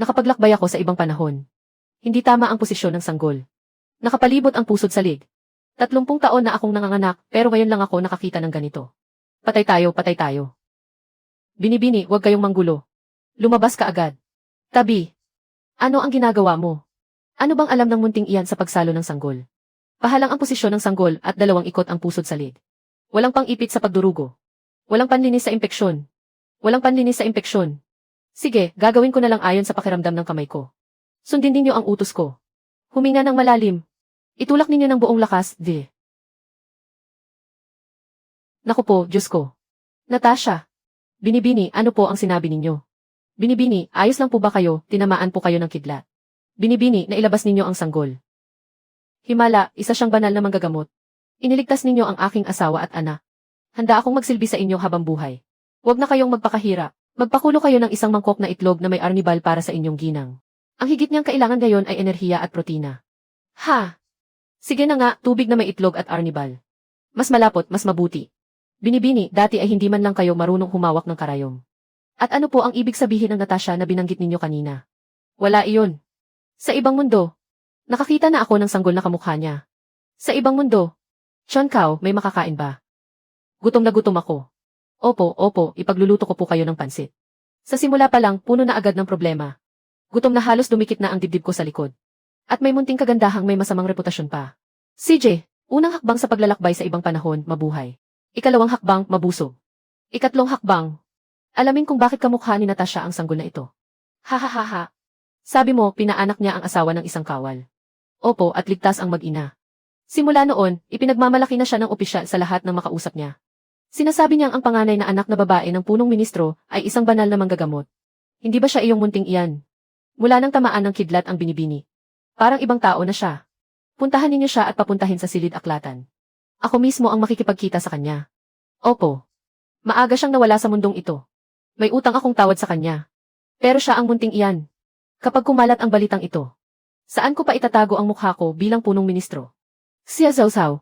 Nakapaglakbay ako sa ibang panahon. Hindi tama ang posisyon ng sanggol. Nakapalibot ang pusod sa lig. 30 taon na akong nanganganak pero ngayon lang ako nakakita ng ganito. Patay tayo, patay tayo. Binibini, huwag kayong manggulo. Lumabas ka agad. Tabi. Ano ang ginagawa mo? Ano bang alam ng munting iyan sa pagsalo ng sanggol? Pahalang ang posisyon ng sanggol at 2 ikot ang pusod sa lig. Walang pang-ipit sa pagdurugo. Walang panlinis sa impeksyon. Walang panlinis sa impeksyon. Sige, gagawin ko na lang ayon sa pakiramdam ng kamay ko. Sundin ninyo ang utos ko. Huminga ng malalim. Itulak ninyo ng buong lakas, di. Naku po, Diyos ko. Natasha. Binibini, ano po ang sinabi ninyo? Binibini, ayos lang po ba kayo, tinamaan po kayo ng kidlat? Binibini, na ilabas ninyo ang sanggol. Himala, isa siyang banal na manggagamot. Iniligtas ninyo ang aking asawa at anak. Handa akong magsilbi sa inyo habang buhay. Huwag na kayong magpakahira. Magpakulo kayo ng isang mangkok na itlog na may arnibal para sa inyong ginang. Ang higit niyang kailangan ngayon ay enerhiya at protina. Ha! Sige na nga, tubig na may itlog at arnibal. Mas malapot, mas mabuti. Binibini, dati ay hindi man lang kayo marunong humawak ng karayom. At ano po ang ibig sabihin ng Natasha na binanggit ninyo kanina? Wala iyon. Sa ibang mundo, nakakita na ako ng sanggol na kamukha niya. Sa ibang mundo, Sean Cao, may makakain ba? Gutom na gutom ako. Opo, ipagluluto ko po kayo ng pansit. Sa simula pa lang, puno na agad ng problema. Gutom na halos dumikit na ang dibdib ko sa likod. At may munting kagandahang may masamang reputasyon pa. CJ, unang hakbang sa paglalakbay sa ibang panahon, mabuhay. Ikalawang hakbang, mabusog. Ikatlong hakbang, alamin kung bakit kamukha ni Natasha ang sanggol na ito. Ha. Sabi mo, pinaanak niya ang asawa ng isang kawal. Opo, at ligtas ang mag-ina. Simula noon, ipinagmamalaki na siya ng opisyal sa lahat ng makausap niya. Sinasabi niyang ang panganay na anak na babae ng punong ministro ay isang banal na manggagamot. Hindi ba siya iyong munting iyan? Mula nang tamaan ng kidlat ang binibini. Parang ibang tao na siya. Puntahan ninyo siya at papuntahin sa silid aklatan. Ako mismo ang makikipagkita sa kanya. Opo. Maaga siyang nawala sa mundong ito. May utang akong tawad sa kanya. Pero siya ang munting iyan. Kapag kumalat ang balitang ito, saan ko pa itatago ang mukha ko bilang punong ministro? Siya Zawzaw.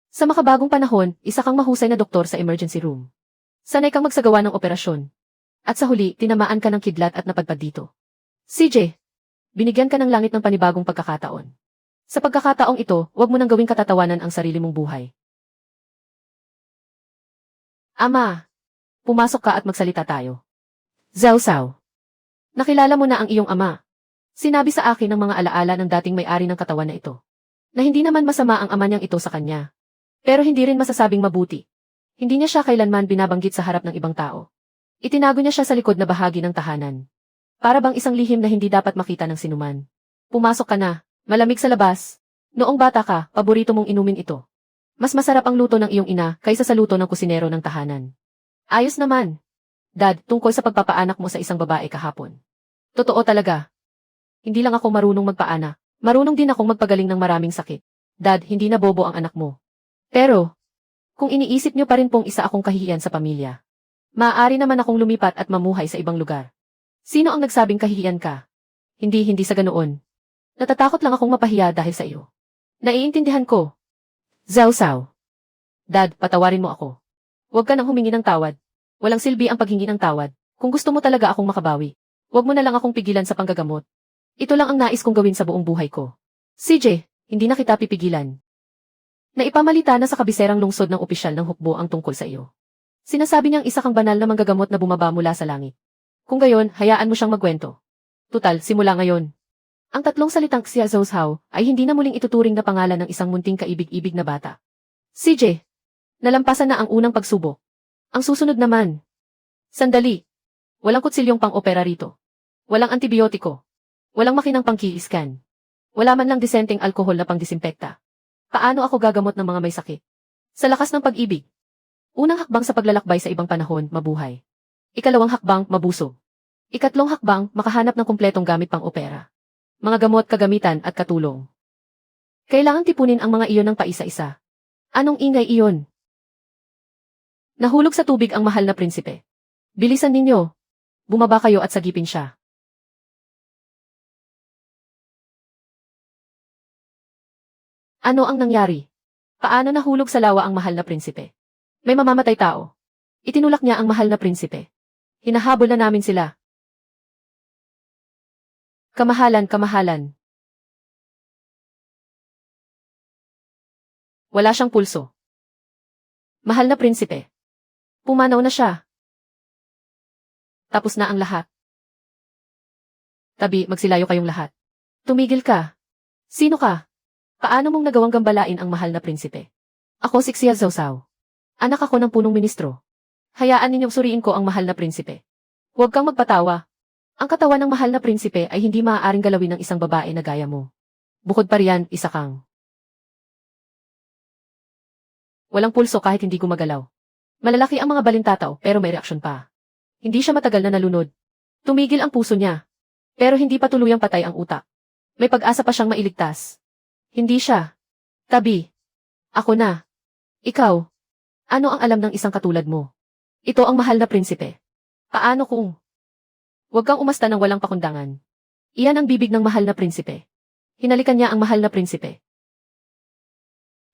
Sa makabagong panahon, isa kang mahusay na doktor sa emergency room. Sanay kang magsagawa ng operasyon. At sa huli, tinamaan ka ng kidlat at napadpad dito. CJ, binigyan ka ng langit ng panibagong pagkakataon. Sa pagkakataong ito, huwag mo nang gawing katatawanan ang sarili mong buhay. Ama, pumasok ka at magsalita tayo. Zawzaw, nakilala mo na ang iyong ama. Sinabi sa akin ng mga alaala ng dating may-ari ng katawan na ito. Na hindi naman masama ang ama niyang ito sa kanya. Pero hindi rin masasabing mabuti. Hindi niya siya kailanman binabanggit sa harap ng ibang tao. Itinago niya siya sa likod na bahagi ng tahanan. Para bang isang lihim na hindi dapat makita ng sinuman. Pumasok ka na, malamig sa labas. Noong bata ka, paborito mong inumin ito. Mas masarap ang luto ng iyong ina kaysa sa luto ng kusinero ng tahanan. Ayos naman. Dad, tungkol sa pagpapaanak mo sa isang babae kahapon. Totoo talaga. Hindi lang ako marunong magpaanak. Marunong din akong magpagaling ng maraming sakit. Dad, hindi na bobo ang anak mo. Pero, kung iniisip niyo pa rin pong isa akong kahihiyan sa pamilya, maaari naman akong lumipat at mamuhay sa ibang lugar. Sino ang nagsabing kahihiyan ka? Hindi sa ganoon. Natatakot lang akong mapahiya dahil sa iyo. Naiintindihan ko. Zawzaw. Dad, patawarin mo ako. Huwag ka nang humingi ng tawad. Walang silbi ang paghingi ng tawad. Kung gusto mo talaga akong makabawi, huwag mo na lang akong pigilan sa panggagamot. Ito lang ang nais kong gawin sa buong buhay ko. CJ, hindi na kita pipigilan. Naipamalita na sa kabiserang lungsod ng opisyal ng hukbo ang tungkol sa iyo. Sinasabi niyang isa kang banal na manggagamot na bumaba mula sa langit. Kung gayon, hayaan mo siyang magkwento. Tutal, simula ngayon. Ang 3 salitang Xia Zawzaw ay hindi na muling ituturing na pangalan ng isang munting kaibig-ibig na bata. CJ, nalampasan na ang unang pagsubok. Ang susunod naman. Sandali. Walang kutsilyong pang-opera rito. Walang antibiotiko. Walang makinang pang-ki-scan. Wala man lang disenteng alkohol na pang-disimpekta. Paano ako gagamot ng mga may sakit? Sa lakas ng pag-ibig. Unang hakbang sa paglalakbay sa ibang panahon, mabuhay. Ikalawang hakbang, mabusog. Ikatlong hakbang, makahanap ng kumpletong gamit pang-opera. Mga gamot, kagamitan at katulong. Kailangan tipunin ang mga iyon ng paisa-isa. Anong ingay iyon? Nahulog sa tubig ang mahal na prinsipe. Bilisan ninyo. Bumaba kayo at sagipin siya. Ano ang nangyari? Paano nahulog sa lawa ang mahal na prinsipe? May mamamatay tao. Itinulak niya ang mahal na prinsipe. Hinahabol na namin sila. Kamahalan, kamahalan. Wala siyang pulso. Mahal na prinsipe. Pumanaw na siya. Tapos na ang lahat. Tabi, magsilayo kayong lahat. Tumigil ka. Sino ka? Paano mong nagawang gambalain ang mahal na prinsipe? Ako si Xia Zhaozhao. Anak ako ng punong ministro. Hayaan ninyong suriin ko ang mahal na prinsipe. Huwag kang magpatawa. Ang katawan ng mahal na prinsipe ay hindi maaaring galawin ng isang babae na gaya mo. Bukod pa riyan, isa kang walang pulso kahit hindi gumagalaw. Malalaki ang mga balintataw pero may reaksyon pa. Hindi siya matagal na nalunod. Tumigil ang puso niya. Pero hindi pa tuluyang patay ang utak. May pag-asa pa siyang mailigtas. Hindi siya. Tabi. Ako na. Ikaw. Ano ang alam ng isang katulad mo? Ito ang mahal na prinsipe. Paano kung? Huwag kang umasta ng walang pakundangan. Iyan ang bibig ng mahal na prinsipe. Hinalikan niya ang mahal na prinsipe.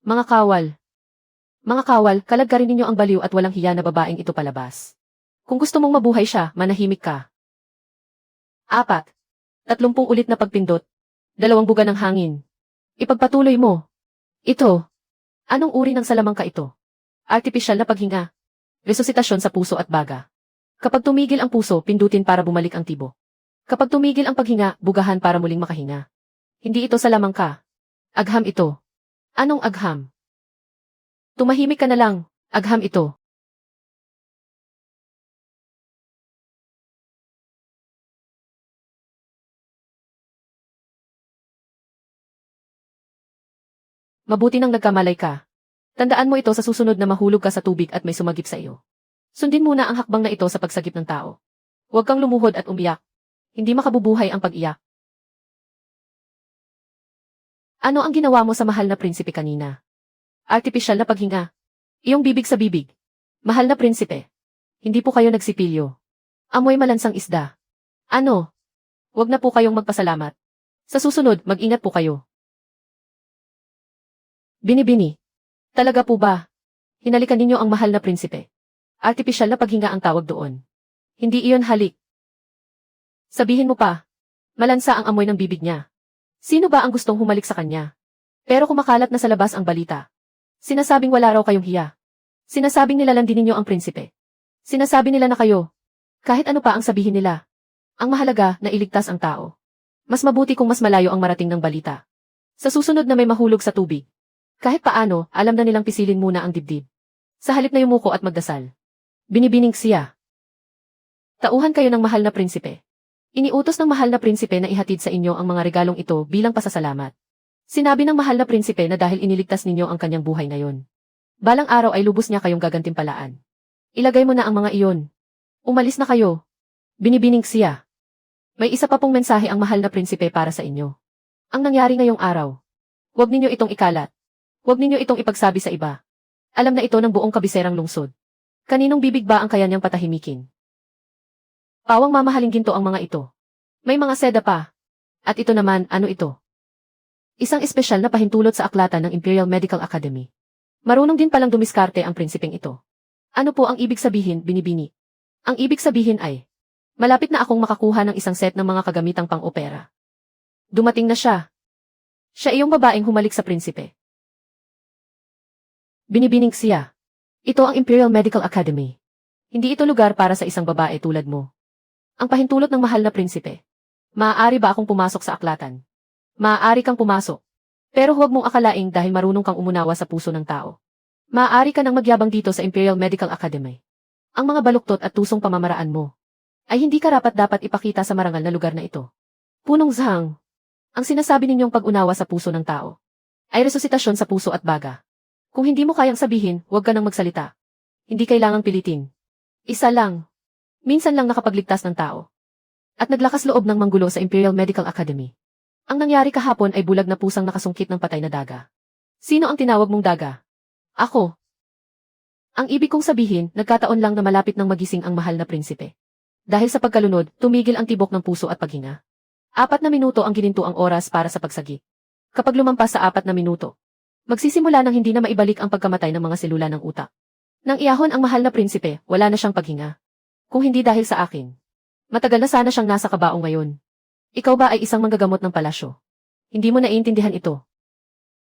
Mga kawal. Mga kawal, kalagkarin ninyo ang baliw at walang hiya na babaeng ito palabas. Kung gusto mong mabuhay siya, manahimik ka. 4. 30 ulit na pagpindot. 2 buga ng hangin. Ipagpatuloy mo. Ito. Anong uri ng salamangka ito? Artipisyal na paghinga. Resuscitasyon sa puso at baga. Kapag tumigil ang puso, pindutin para bumalik ang tibo. Kapag tumigil ang paghinga, bugahan para muling makahinga. Hindi ito salamangka. Agham ito. Anong agham? Tumahimik ka na lang. Agham ito. Mabuti nang nagkamalay ka. Tandaan mo ito sa susunod na mahulog ka sa tubig at may sumagip sa iyo. Sundin muna ang hakbang na ito sa pagsagip ng tao. Huwag kang lumuhod at umiyak. Hindi makabubuhay ang pag-iyak. Ano ang ginawa mo sa mahal na prinsipe kanina? Artipisyal na paghinga. Iyong bibig sa bibig. Mahal na prinsipe. Hindi po kayo nagsipilyo. Amoy malansang isda. Ano? Huwag na po kayong magpasalamat. Sa susunod, mag-ingat po kayo. Binibini. Talaga po ba? Hinalikan ninyo ang mahal na prinsipe. Artipisyal na paghinga ang tawag doon. Hindi iyon halik. Sabihin mo pa. Malansa ang amoy ng bibig niya. Sino ba ang gustong humalik sa kanya? Pero kumakalat na sa labas ang balita. Sinasabing wala raw kayong hiya. Sinasabing nilalandin ninyo ang prinsipe. Sinasabi nila na kayo. Kahit ano pa ang sabihin nila. Ang mahalaga na iligtas ang tao. Mas mabuti kung mas malayo ang marating ng balita. Sa susunod na may mahulog sa tubig. Kahit paano, alam na nilang pisilin muna ang dibdib. Sa halip na yumuko at magdasal. Binibining siya. Tauhan kayo ng mahal na prinsipe. Iniutos ng mahal na prinsipe na ihatid sa inyo ang mga regalong ito bilang pasasalamat. Sinabi ng mahal na prinsipe na dahil iniligtas ninyo ang kanyang buhay ngayon. Balang araw ay lubos niya kayong gagantimpalaan. Ilagay mo na ang mga iyon. Umalis na kayo. Binibining siya. May isa pa pong mensahe ang mahal na prinsipe para sa inyo. Ang nangyari ngayong araw. Huwag ninyo itong ikalat. Huwag ninyo itong ipagsabi sa iba. Alam na ito ng buong kabiserang lungsod. Kaninong bibig ba ang kaya niyang patahimikin? Pawang mamahaling ginto ang mga ito. May mga seda pa. At ito naman, ano ito? Isang espesyal na pahintulot sa aklatan ng Imperial Medical Academy. Marunong din palang dumiskarte ang prinsipeng ito. Ano po ang ibig sabihin, binibini? Ang ibig sabihin ay, malapit na akong makakuha ng isang set ng mga kagamitang pang-opera. Dumating na siya. Siya iyong babaeng humalik sa prinsipe. Binibining siya. Ito ang Imperial Medical Academy. Hindi ito lugar para sa isang babae tulad mo. Ang pahintulot ng mahal na prinsipe. Maaari ba akong pumasok sa aklatan? Maaari kang pumasok. Pero huwag mong akalaing dahil marunong kang umunawa sa puso ng tao. Maaari ka nang magyabang dito sa Imperial Medical Academy. Ang mga baluktot at tusong pamamaraan mo ay hindi karapat-dapat ipakita sa marangal na lugar na ito. Punong Zhang, ang sinasabi ninyong pag-unawa sa puso ng tao ay resuscitasyon sa puso at baga. Kung hindi mo kayang sabihin, huwag ka nang magsalita. Hindi kailangang pilitin. Isa lang. Minsan lang nakapagligtas ng tao. At naglakas loob ng manggulo sa Imperial Medical Academy. Ang nangyari kahapon ay bulag na pusang nakasungkit ng patay na daga. Sino ang tinawag mong daga? Ako. Ang ibig kong sabihin, nagkataon lang na malapit nang magising ang mahal na prinsipe. Dahil sa pagkalunod, tumigil ang tibok ng puso at paghinga. 4 na minuto ang gininto ang oras para sa pagsagi. Kapag lumampas sa 4 na minuto, magsisimula nang hindi na maibalik ang pagkamatay ng mga selula ng utak. Nang iahon ang mahal na prinsipe, wala na siyang paghinga. Kung hindi dahil sa akin. Matagal na sana siyang nasa kabaong ngayon. Ikaw ba ay isang manggagamot ng palasyo? Hindi mo naiintindihan ito.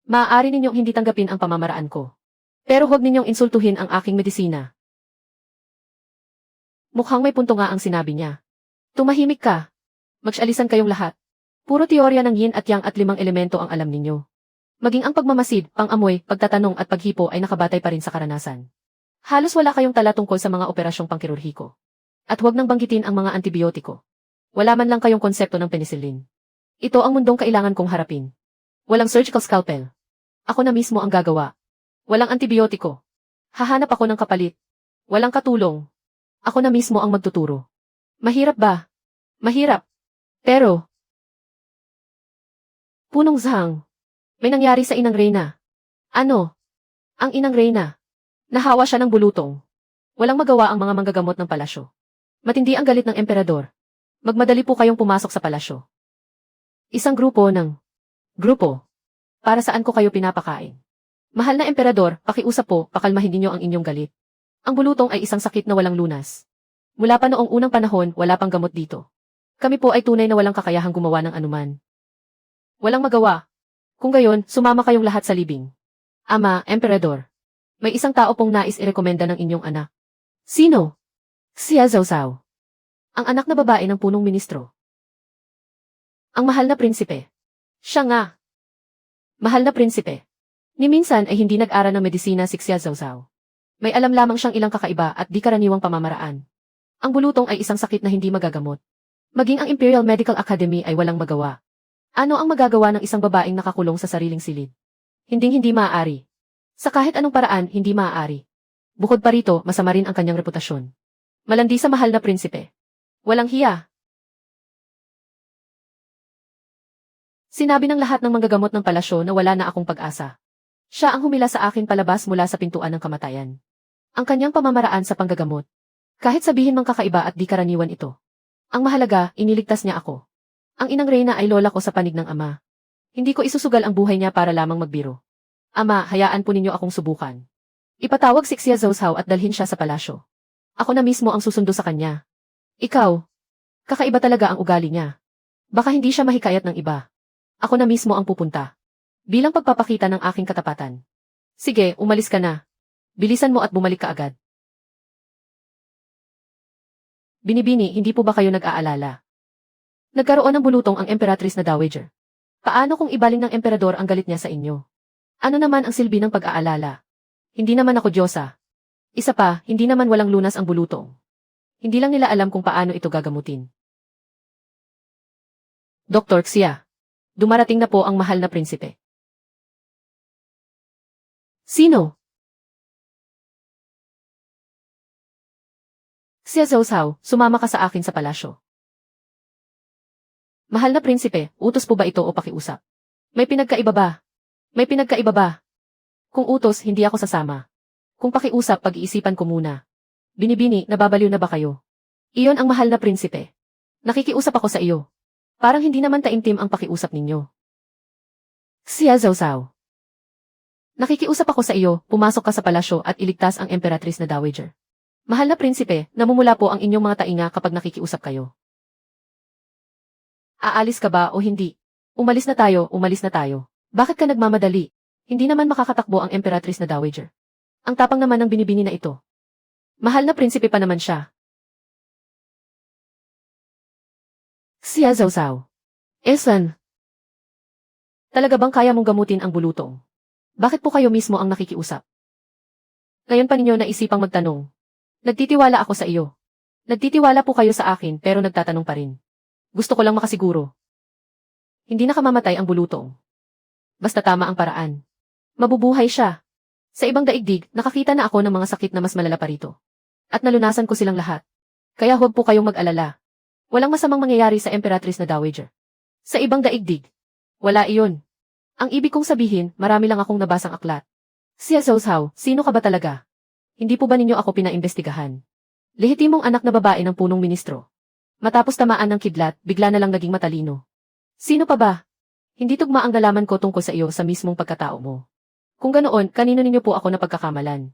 Maaari ninyong hindi tanggapin ang pamamaraan ko. Pero huwag ninyong insultuhin ang aking medisina. Mukhang may punto nga ang sinabi niya. Tumahimik ka. Mag-alisan kayong lahat. Puro teorya ng yin at yang at 5 elemento ang alam ninyo. Maging ang pagmamasid, pang-amoy, pagtatanong at paghipo ay nakabatay pa rin sa karanasan. Halos wala kayong tala tungkol sa mga operasyong pangkirurhiko. At huwag nang banggitin ang mga antibiotiko. Wala man lang kayong konsepto ng penicillin. Ito ang mundong kailangan kong harapin. Walang surgical scalpel. Ako na mismo ang gagawa. Walang antibiotiko. Hahanap ako ng kapalit. Walang katulong. Ako na mismo ang magtuturo. Mahirap ba? Mahirap. Pero, Punong Zhang, may nangyari sa inang Reyna. Ano? Ang inang Reyna. Nahawa siya ng bulutong. Walang magawa ang mga manggagamot ng palasyo. Matindi ang galit ng emperador. Magmadali po kayong pumasok sa palasyo. Isang grupo. Para saan ko kayo pinapakain? Mahal na emperador, pakiusap po, pakalmahin ninyo ang inyong galit. Ang bulutong ay isang sakit na walang lunas. Mula pa noong unang panahon, wala pang gamot dito. Kami po ay tunay na walang kakayahang gumawa ng anuman. Walang magawa. Kung gayon, sumama kayong lahat sa libing. Ama, emperador. May isang tao pong nais irekomenda ng inyong anak. Sino? Si Zhao Zhao. Ang anak na babae ng punong ministro. Ang mahal na prinsipe. Siya nga. Mahal na prinsipe. Ni minsan ay hindi nag-aral ng medisina si Xia Zhao Zhao. May alam lamang siyang ilang kakaiba at di karaniwang pamamaraan. Ang bulutong ay isang sakit na hindi magagamot. Maging ang Imperial Medical Academy ay walang magawa. Ano ang magagawa ng isang babaeng nakakulong sa sariling silid? Hindi maaari. Sa kahit anong paraan, hindi maaari. Bukod pa rito, masama rin ang kanyang reputasyon. Malandi sa mahal na prinsipe. Walang hiya. Sinabi ng lahat ng manggagamot ng palasyo na wala na akong pag-asa. Siya ang humila sa akin palabas mula sa pintuan ng kamatayan. Ang kanyang pamamaraan sa panggagamot. Kahit sabihin mang kakaiba at di karaniwan ito. Ang mahalaga, iniligtas niya ako. Ang inang Reyna ay lola ko sa panig ng ama. Hindi ko isusugal ang buhay niya para lamang magbiro. Ama, hayaan po ninyo akong subukan. Ipatawag si Xia Zhao Zhao at dalhin siya sa palasyo. Ako na mismo ang susundo sa kanya. Ikaw. Kakaiba talaga ang ugali niya. Baka hindi siya mahikayat ng iba. Ako na mismo ang pupunta. Bilang pagpapakita ng aking katapatan. Sige, umalis ka na. Bilisan mo at bumalik ka agad. Binibini, hindi po ba kayo nag-aalala? Nagkaroon ng bulutong ang Emperatrice na Dowager. Paano kung ibaling ng emperador ang galit niya sa inyo? Ano naman ang silbi ng pag-aalala? Hindi naman ako Diyosa. Isa pa, hindi naman walang lunas ang bulutong. Hindi lang nila alam kung paano ito gagamutin. Dr. Xia. Dumarating na po ang mahal na prinsipe. Sino? Xia Zhao Zhao, sumama ka sa akin sa palasyo. Mahal na prinsipe, utos po ba ito o pakiusap? May pinagkaiba ba? May pinagkaiba ba? Kung utos, hindi ako sasama. Kung pakiusap, pag-iisipan ko muna. Binibini, nababaliw na ba kayo? Iyon ang mahal na prinsipe. Nakikiusap ako sa iyo. Parang hindi naman taimtim ang pakiusap ninyo. Xia Zhao Zhao. Nakikiusap ako sa iyo, pumasok ka sa palasyo at iligtas ang Emperatrice na Dowager. Mahal na prinsipe, namumula po ang inyong mga tainga kapag nakikiusap kayo. Aalis ka ba o hindi? Umalis na tayo. Bakit ka nagmamadali? Hindi naman makakatakbo ang Emperatrice na Dowager. Ang tapang naman ng binibini na ito. Mahal na prinsipe pa naman siya. Xia Zhao Zhao. Esan. Talaga bang kaya mong gamutin ang bulutong? Bakit po kayo mismo ang nakikiusap? Ngayon pa ninyo naisipang magtanong. Nagtitiwala ako sa iyo. Nagtitiwala po kayo sa akin pero nagtatanong pa rin. Gusto ko lang makasiguro. Hindi nakamamatay ang bulutong. Basta tama ang paraan. Mabubuhay siya. Sa ibang daigdig, nakakita na ako ng mga sakit na mas malala pa rito. At nalunasan ko silang lahat. Kaya huwag po kayong mag-alala. Walang masamang mangyayari sa Emperatrice na Dowager. Sa ibang daigdig, wala iyon. Ang ibig kong sabihin, marami lang akong nabasang aklat. Xia Zhao Zhao, sino ka ba talaga? Hindi po ba ninyo ako pinaimbestigahan? Lehitimong anak na babae ng punong ministro. Matapos tamaan ng kidlat, bigla na lang naging matalino. Sino pa ba? Hindi tugma ang nalaman ko tungkol sa iyo sa mismong pagkatao mo. Kung ganoon, kanino ninyo po ako napagkakamalan?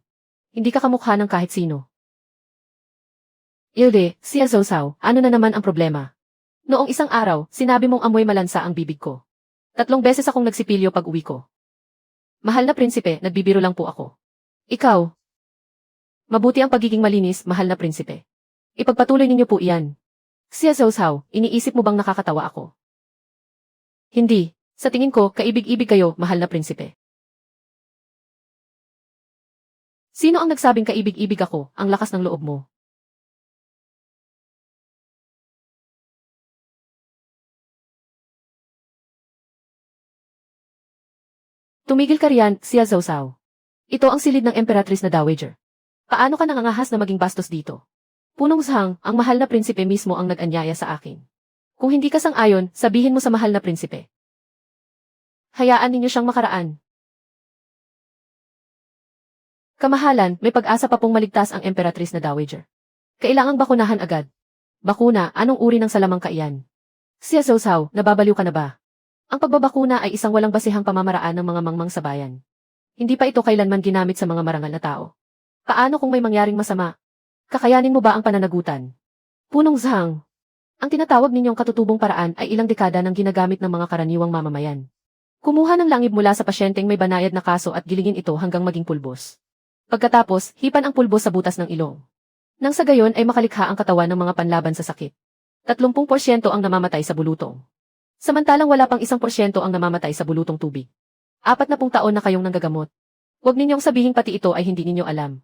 Hindi ka kamukha ng kahit sino. Ilde, Xia Zhao Zhao, ano na naman ang problema? Noong isang araw, sinabi mong amoy malansa ang bibig ko. 3 beses akong nagsipilyo pag uwi ko. Mahal na prinsipe, nagbibiro lang po ako. Ikaw. Mabuti ang pagiging malinis, mahal na prinsipe. Ipagpatuloy ninyo po iyan. Siya Zhao, iniisip mo bang nakakatawa ako? Hindi. Sa tingin ko, kaibig-ibig kayo, mahal na prinsipe. Sino ang nagsabing kaibig-ibig ako, ang lakas ng loob mo? Tumigil ka riyan, Siya Zhao. Ito ang silid ng Emperatrice na Dowager. Paano ka nangangahas na maging bastos dito? Punong Zhang, ang mahal na prinsipe mismo ang nag-anyaya sa akin. Kung hindi ka sang-ayon, sabihin mo sa mahal na prinsipe. Hayaan ninyo siyang makaraan. Kamahalan, may pag-asa pa pong maligtas ang Emperatrice na Dowager. Kailangang bakunahan agad. Bakuna, anong uri ng salamang kaiyan? Siya Zhao, nababaliw ka na ba? Ang pagbabakuna ay isang walang basehang pamamaraan ng mga mangmang sa bayan. Hindi pa ito kailanman ginamit sa mga marangal na tao. Paano kung may mangyaring masama? Kakayanin mo ba ang pananagutan? Punong Zhang. Ang tinatawag ninyong katutubong paraan ay ilang dekada nang ginagamit ng mga karaniwang mamamayan. Kumuha ng langib mula sa pasyenteng may banayad na kaso at gilingin ito hanggang maging pulbos. Pagkatapos, hipan ang pulbos sa butas ng ilong. Nang sa gayon ay makalikha ang katawan ng mga panlaban sa sakit. 30% ang namamatay sa bulutong. Samantalang wala pang 1% ang namamatay sa bulutong tubig. 40 taon na kayong nanggagamot. Huwag ninyong sabihin pati ito ay hindi ninyo alam.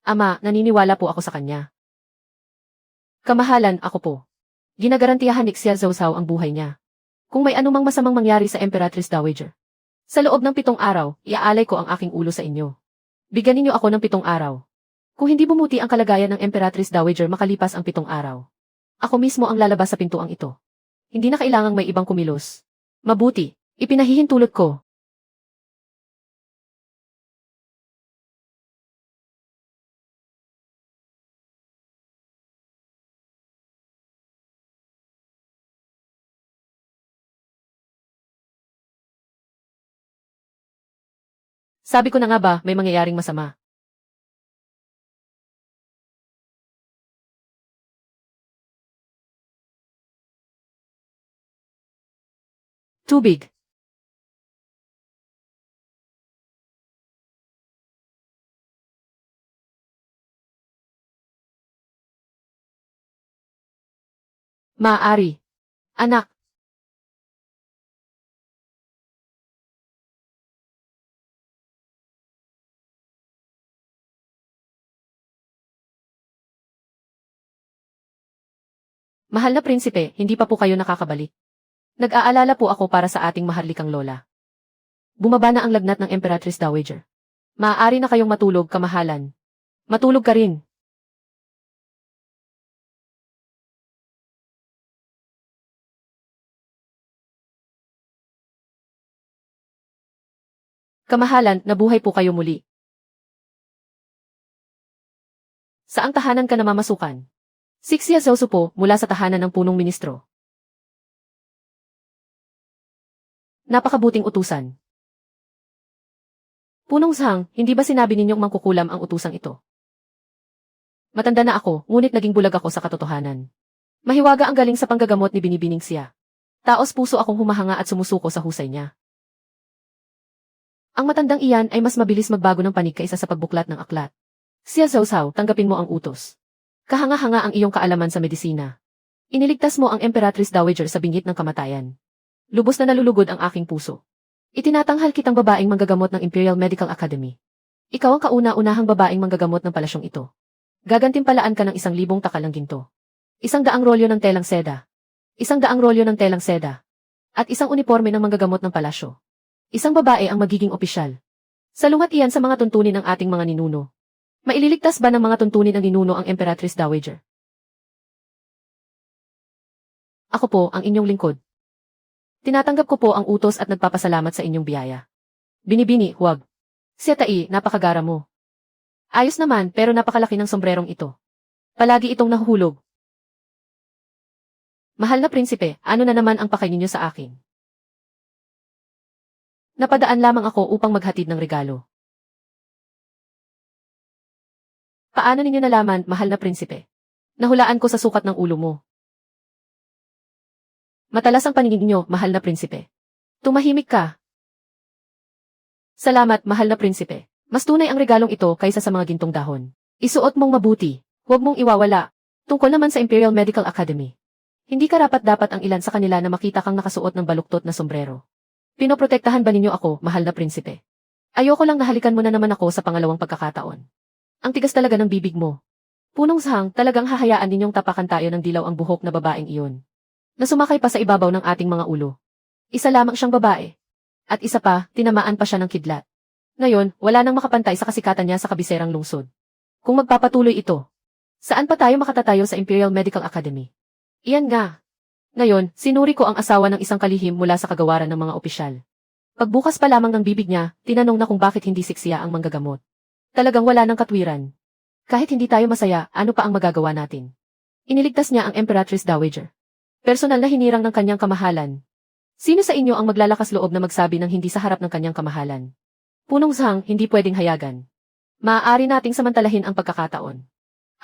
Ama, naniniwala po ako sa kanya. Kamahalan, ako po. Ginagarantiyahan ni Xia Zhao ang buhay niya. Kung may anumang masamang mangyari sa Emperatrice Dowager. Sa loob ng 7 araw, iaalay ko ang aking ulo sa inyo. Bigyan ninyo ako ng 7 araw. Kung hindi bumuti ang kalagayan ng Emperatrice Dowager makalipas ang 7 araw. Ako mismo ang lalabas sa pintuang ito. Hindi na kailangang may ibang kumilos. Mabuti, ipinahihintulot ko. Sabi ko na nga ba, may mangyayaring masama. Tubig. Maaari. Anak. Mahal na prinsipe, hindi pa po kayo nakakabalik. Nag-aalala po ako para sa ating maharlikang lola. Bumaba na ang lagnat ng Emperatrice Dowager. Maaari na kayong matulog, kamahalan. Matulog ka rin. Kamahalan, nabuhay po kayo muli. Saang tahanan ka namamasukan? Sixia Zhao po, mula sa tahanan ng punong ministro. Napakabuting utusan. Punong Zhang, hindi ba sinabi ninyong mangkukulam ang utusang ito? Matanda na ako, ngunit naging bulag ako sa katotohanan. Mahiwaga ang galing sa panggagamot ni Binibining siya. Taos puso akong humahanga at sumusuko sa husay niya. Ang matandang iyan ay mas mabilis magbago ng panig kaysa sa pagbuklat ng aklat. Siya Zhao, tanggapin mo ang utos. Kahanga-hanga ang iyong kaalaman sa medisina. Iniligtas mo ang Emperatrice Dowager sa bingit ng kamatayan. Lubos na nalulugod ang aking puso. Itinatanghal kitang babaeng manggagamot ng Imperial Medical Academy. Ikaw ang kauna-unahang babaeng manggagamot ng palasyong ito. Gagantimpalaan ka ng 1,000 takalang ginto. 100 rolyo ng telang seda. 100 rolyo ng telang seda. At isang uniforme ng manggagamot ng palasyo. Isang babae ang magiging opisyal. Salungat iyan sa mga tuntunin ng ating mga ninuno. Maililigtas ba ng mga tuntunin ng ninuno ang Emperatrice Dowager? Ako po ang inyong lingkod. Tinatanggap ko po ang utos at nagpapasalamat sa inyong biyaya. Binibini, huwag. Siya Tai, napakagara mo. Ayos naman pero napakalaki ng sombrerong ito. Palagi itong nahuhulog. Mahal na prinsipe, ano na naman ang pakay ninyo sa akin? Napadaan lamang ako upang maghatid ng regalo. Paano ninyo nalaman, mahal na prinsipe? Nahulaan ko sa sukat ng ulo mo. Matalas ang paningin niyo, mahal na prinsipe. Tumahimik ka. Salamat, mahal na prinsipe. Mas tunay ang regalong ito kaysa sa mga gintong dahon. Isuot mong mabuti. Huwag mong iwawala. Tungkol naman sa Imperial Medical Academy. Hindi karapat-dapat ang ilan sa kanila na makita kang nakasuot ng baluktot na sombrero. Pinoprotektahan ba ninyo ako, mahal na prinsipe? Ayoko lang nahalikan mo na naman ako sa pangalawang pagkakataon. Ang tigas talaga ng bibig mo. Punong Zhang, talagang hahayaan ninyong tapakan tayo ng dilaw ang buhok na babaeng iyon. Na sumakay pa sa ibabaw ng ating mga ulo. Isa lamang siyang babae. At isa pa, tinamaan pa siya ng kidlat. Ngayon, wala nang makapantay sa kasikatan niya sa kabiserang lungsod. Kung magpapatuloy ito, saan pa tayo makatatayo sa Imperial Medical Academy? Iyan nga. Ngayon, sinuri ko ang asawa ng isang kalihim mula sa kagawaran ng mga opisyal. Pagbukas pa lamang ng bibig niya, tinanong na kung bakit hindi siksiya ang manggagamot. Talagang wala ng katwiran. Kahit hindi tayo masaya, ano pa ang magagawa natin? Iniligtas niya ang Emperatrice Dowager. Personal na hinirang ng kanyang kamahalan. Sino sa inyo ang maglalakas loob na magsabi ng hindi sa harap ng kanyang kamahalan? Punong Zhang, hindi pwedeng hayagan. Maaari nating samantalahin ang pagkakataon.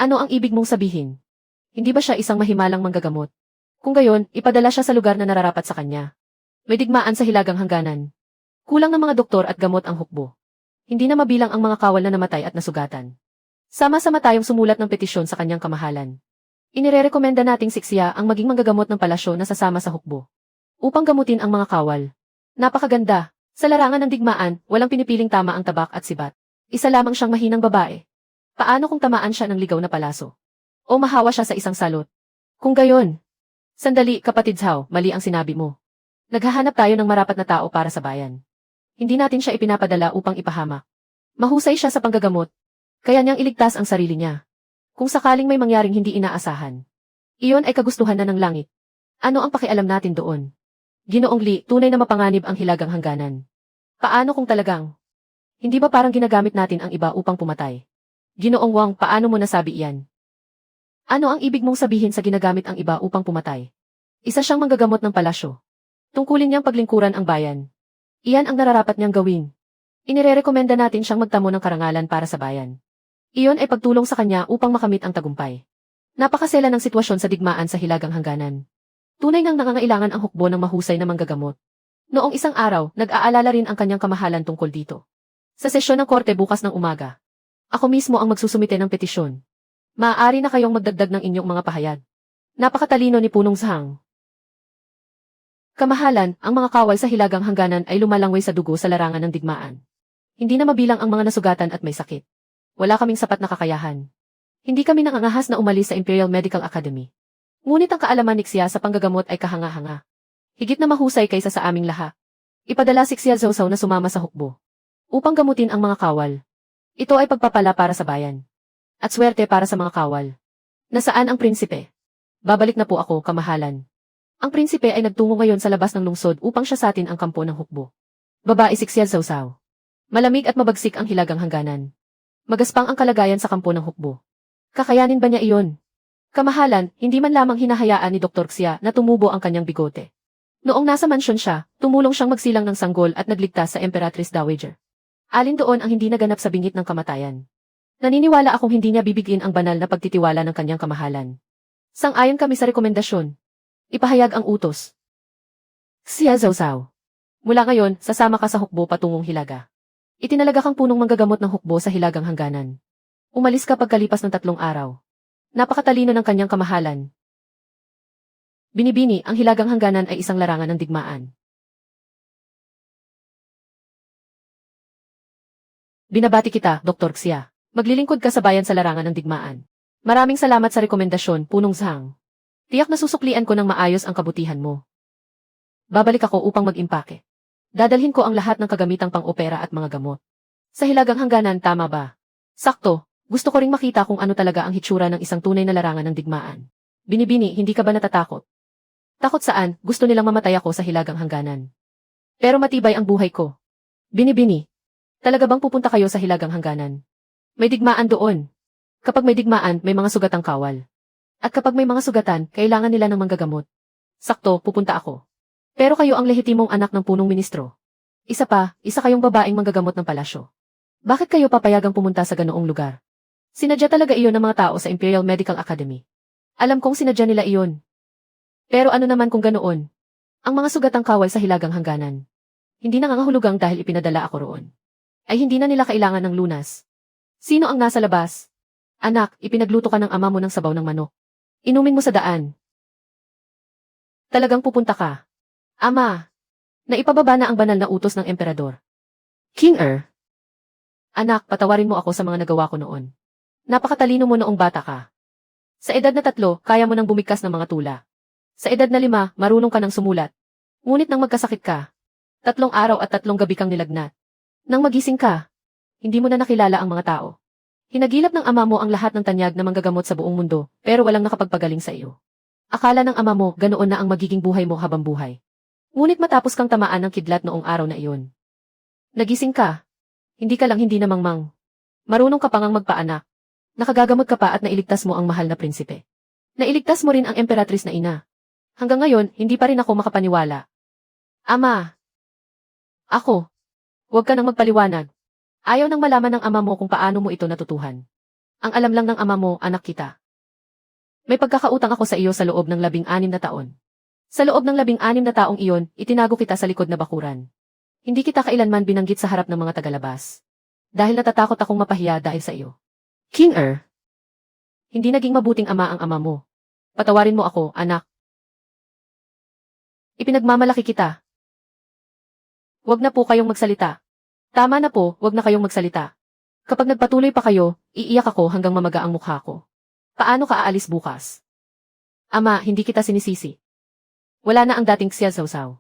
Ano ang ibig mong sabihin? Hindi ba siya isang mahimalang manggagamot? Kung gayon, ipadala siya sa lugar na nararapat sa kanya. May digmaan sa hilagang hangganan. Kulang ng mga doktor at gamot ang hukbo. Hindi na mabilang ang mga kawal na namatay at nasugatan. Sama-sama tayong sumulat ng petisyon sa kanyang kamahalan. Inirerekomenda nating siksiya ang maging manggagamot ng palasyo na sasama sa hukbo. Upang gamutin ang mga kawal. Napakaganda. Sa larangan ng digmaan, walang pinipiling tama ang tabak at sibat. Isa lamang siyang mahinang babae. Paano kung tamaan siya ng ligaw na palaso? O mahawa siya sa isang salot? Kung gayon. Sandali, kapatid Zhao, mali ang sinabi mo. Naghahanap tayo ng marapat na tao para sa bayan. Hindi natin siya ipinapadala upang ipahamak. Mahusay siya sa panggagamot. Kaya niyang iligtas ang sarili niya. Kung sakaling may mangyaring hindi inaasahan. Iyon ay kagustuhan na ng langit. Ano ang pakialam natin doon? Ginoong Li, tunay na mapanganib ang hilagang hangganan. Paano kung talagang? Hindi ba parang ginagamit natin ang iba upang pumatay? Ginoong Wang, paano mo nasabi iyan? Ano ang ibig mong sabihin sa ginagamit ang iba upang pumatay? Isa siyang manggagamot ng palasyo. Tungkulin niyang paglingkuran ang bayan. Iyan ang nararapat niyang gawin. Inirerekomenda natin siyang magtamo ng karangalan para sa bayan. Iyon ay pagtulong sa kanya upang makamit ang tagumpay. Napakasela ng sitwasyon sa digmaan sa hilagang hangganan. Tunay nang nangangailangan ang hukbo ng mahusay na manggagamot. Noong isang araw, nag-aalala rin ang kanyang kamahalan tungkol dito. Sa sesyon ng korte bukas ng umaga. Ako mismo ang magsusumite ng petisyon. Maaari na kayong magdagdag ng inyong mga pahayag. Napakatalino ni Punong Zhang. Kamahalan, ang mga kawal sa hilagang hangganan ay lumalangway sa dugo sa larangan ng digmaan. Hindi na mabilang ang mga nasugatan at may sakit. Wala kaming sapat na kakayahan. Hindi kami nangangahas na umalis sa Imperial Medical Academy. Ngunit ang kaalaman ni Xia sa panggagamot ay kahanga-hanga. Higit na mahusay kaysa sa aming lahat. Ipadala si Xia Zhou na sumama sa hukbo. Upang gamutin ang mga kawal. Ito ay pagpapala para sa bayan. At swerte para sa mga kawal. Nasaan ang prinsipe? Babalik na po ako, kamahalan. Ang prinsipe ay nagtungo ngayon sa labas ng lungsod upang siya satin ang kampo ng hukbo. Babae si Xia Zhou. Malamig at mabagsik ang hilagang hangganan. Magaspang ang kalagayan sa kampo ng hukbo. Kakayanin ba niya iyon? Kamahalan, hindi man lamang hinahayaan ni Dr. Xia na tumubo ang kanyang bigote. Noong nasa mansyon siya, tumulong siyang magsilang ng sanggol at nagligtas sa Emperatrice Dowager. Alin doon ang hindi naganap sa bingit ng kamatayan. Naniniwala akong hindi niya bibigin ang banal na pagtitiwala ng kanyang kamahalan. Sang-ayon kami sa rekomendasyon. Ipahayag ang utos. Xia Zhou. Mula ngayon, sasama ka sa hukbo patungong hilaga. Itinalaga kang punong manggagamot ng hukbo sa hilagang hangganan. Umalis ka pagkalipas ng 3 araw. Napakatalino ng kanyang kamahalan. Binibini, ang hilagang hangganan ay isang larangan ng digmaan. Binabati kita, Dr. Xia. Maglilingkod ka sa bayan sa larangan ng digmaan. Maraming salamat sa rekomendasyon, Punong Zhang. Tiyak na susuklian ko ng maayos ang kabutihan mo. Babalik ako upang mag-impake. Dadalhin ko ang lahat ng kagamitang pang-opera at mga gamot. Sa hilagang hangganan, tama ba? Sakto, gusto ko ring makita kung ano talaga ang hitsura ng isang tunay na larangan ng digmaan. Binibini, hindi ka ba natatakot? Takot saan? Gusto nilang mamatay ako sa hilagang hangganan. Pero matibay ang buhay ko. Binibini, talaga bang pupunta kayo sa hilagang hangganan? May digmaan doon. Kapag may digmaan, may mga sugatang kawal. At kapag may mga sugatan, kailangan nila ng manggagamot. Sakto, pupunta ako. Pero kayo ang lehitimong anak ng punong ministro. Isa kayong babaeng manggagamot ng palasyo. Bakit kayo papayagang pumunta sa ganoong lugar? Sinadya talaga iyon ng mga tao sa Imperial Medical Academy. Alam kong sinadya nila iyon. Pero ano naman kung ganoon? Ang mga sugatang kawal sa hilagang hangganan. Hindi nangangahulugang dahil ipinadala ako roon. Ay hindi na nila kailangan ng lunas. Sino ang nasa labas? Anak, ipinagluto ka ng ama mo ng sabaw ng manok. Inumin mo sa daan. Talagang pupunta ka. Ama, naipababa na ang banal na utos ng emperador. King Anak, patawarin mo ako sa mga nagawa ko noon. Napakatalino mo noong bata ka. Sa edad na 3, kaya mo nang bumigkas ng mga tula. Sa edad na 5, marunong ka nang sumulat. Ngunit nang magkasakit ka, 3 araw at 3 gabi kang nilagnat. Nang magising ka, hindi mo na nakilala ang mga tao. Hinagilap ng ama mo ang lahat ng tanyag na manggagamot sa buong mundo, pero walang nakapagpagaling sa iyo. Akala ng ama mo ganoon na ang magiging buhay mo habang buhay. Ngunit matapos kang tamaan ng kidlat noong araw na iyon. Nagising ka. Hindi ka lang hindi namangmang. Marunong ka pang magpaanak. Nakagagamot ka pa at nailigtas mo ang mahal na prinsipe. Nailigtas mo rin ang emperatris na ina. Hanggang ngayon, hindi pa rin ako makapaniwala. Ama! Ako! Huwag ka nang magpaliwanag. Ayaw nang malaman ng ama mo kung paano mo ito natutuhan. Ang alam lang ng ama mo, anak kita. May pagkakautang ako sa iyo sa loob ng 16 na taon. Sa loob ng 16 na taong iyon, itinago kita sa likod na bakuran. Hindi kita kailanman binanggit sa harap ng mga tagalabas. Dahil natatakot akong mapahiya dahil sa iyo. King hindi naging mabuting ama ang ama mo. Patawarin mo ako, anak. Ipinagmamalaki kita. Huwag na po kayong magsalita. Tama na po, huwag na kayong magsalita. Kapag nagpatuloy pa kayo, iiyak ako hanggang mamaga ang mukha ko. Paano ka aalis bukas? Ama, hindi kita sinisisi. Wala na ang dating siya sausaw.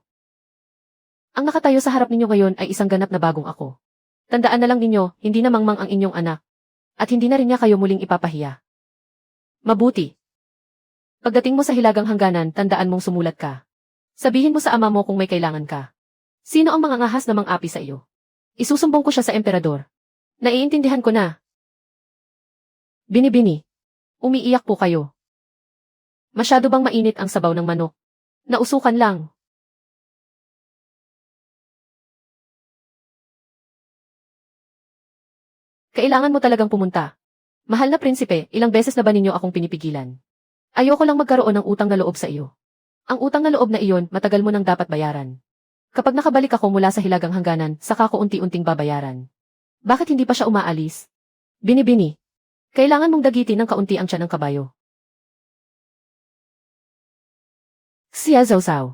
Ang nakatayo sa harap ninyo ngayon ay isang ganap na bagong ako. Tandaan na lang ninyo, hindi na mangmang ang inyong anak. At hindi na rin niya kayo muling ipapahiya. Mabuti. Pagdating mo sa hilagang hangganan, tandaan mong sumulat ka. Sabihin mo sa ama mo kung may kailangan ka. Sino ang mga ngahas na mang-api sa iyo? Isusumbong ko siya sa emperador. Naiintindihan ko na. Binibini. Umiiyak po kayo. Masyado bang mainit ang sabaw ng manok? Nausukan lang. Kailangan mo talagang pumunta. Mahal na prinsipe, ilang beses na ba ninyo akong pinipigilan? Ayoko lang magkaroon ng utang na loob sa iyo. Ang utang na loob na iyon, matagal mo nang dapat bayaran. Kapag nakabalik ako mula sa hilagang hangganan, saka ko unti-unting babayaran. Bakit hindi pa siya umaalis? Binibini. Kailangan mong dagitin ng kaunti ang tiyan ng kabayo. Siya Zawsaw.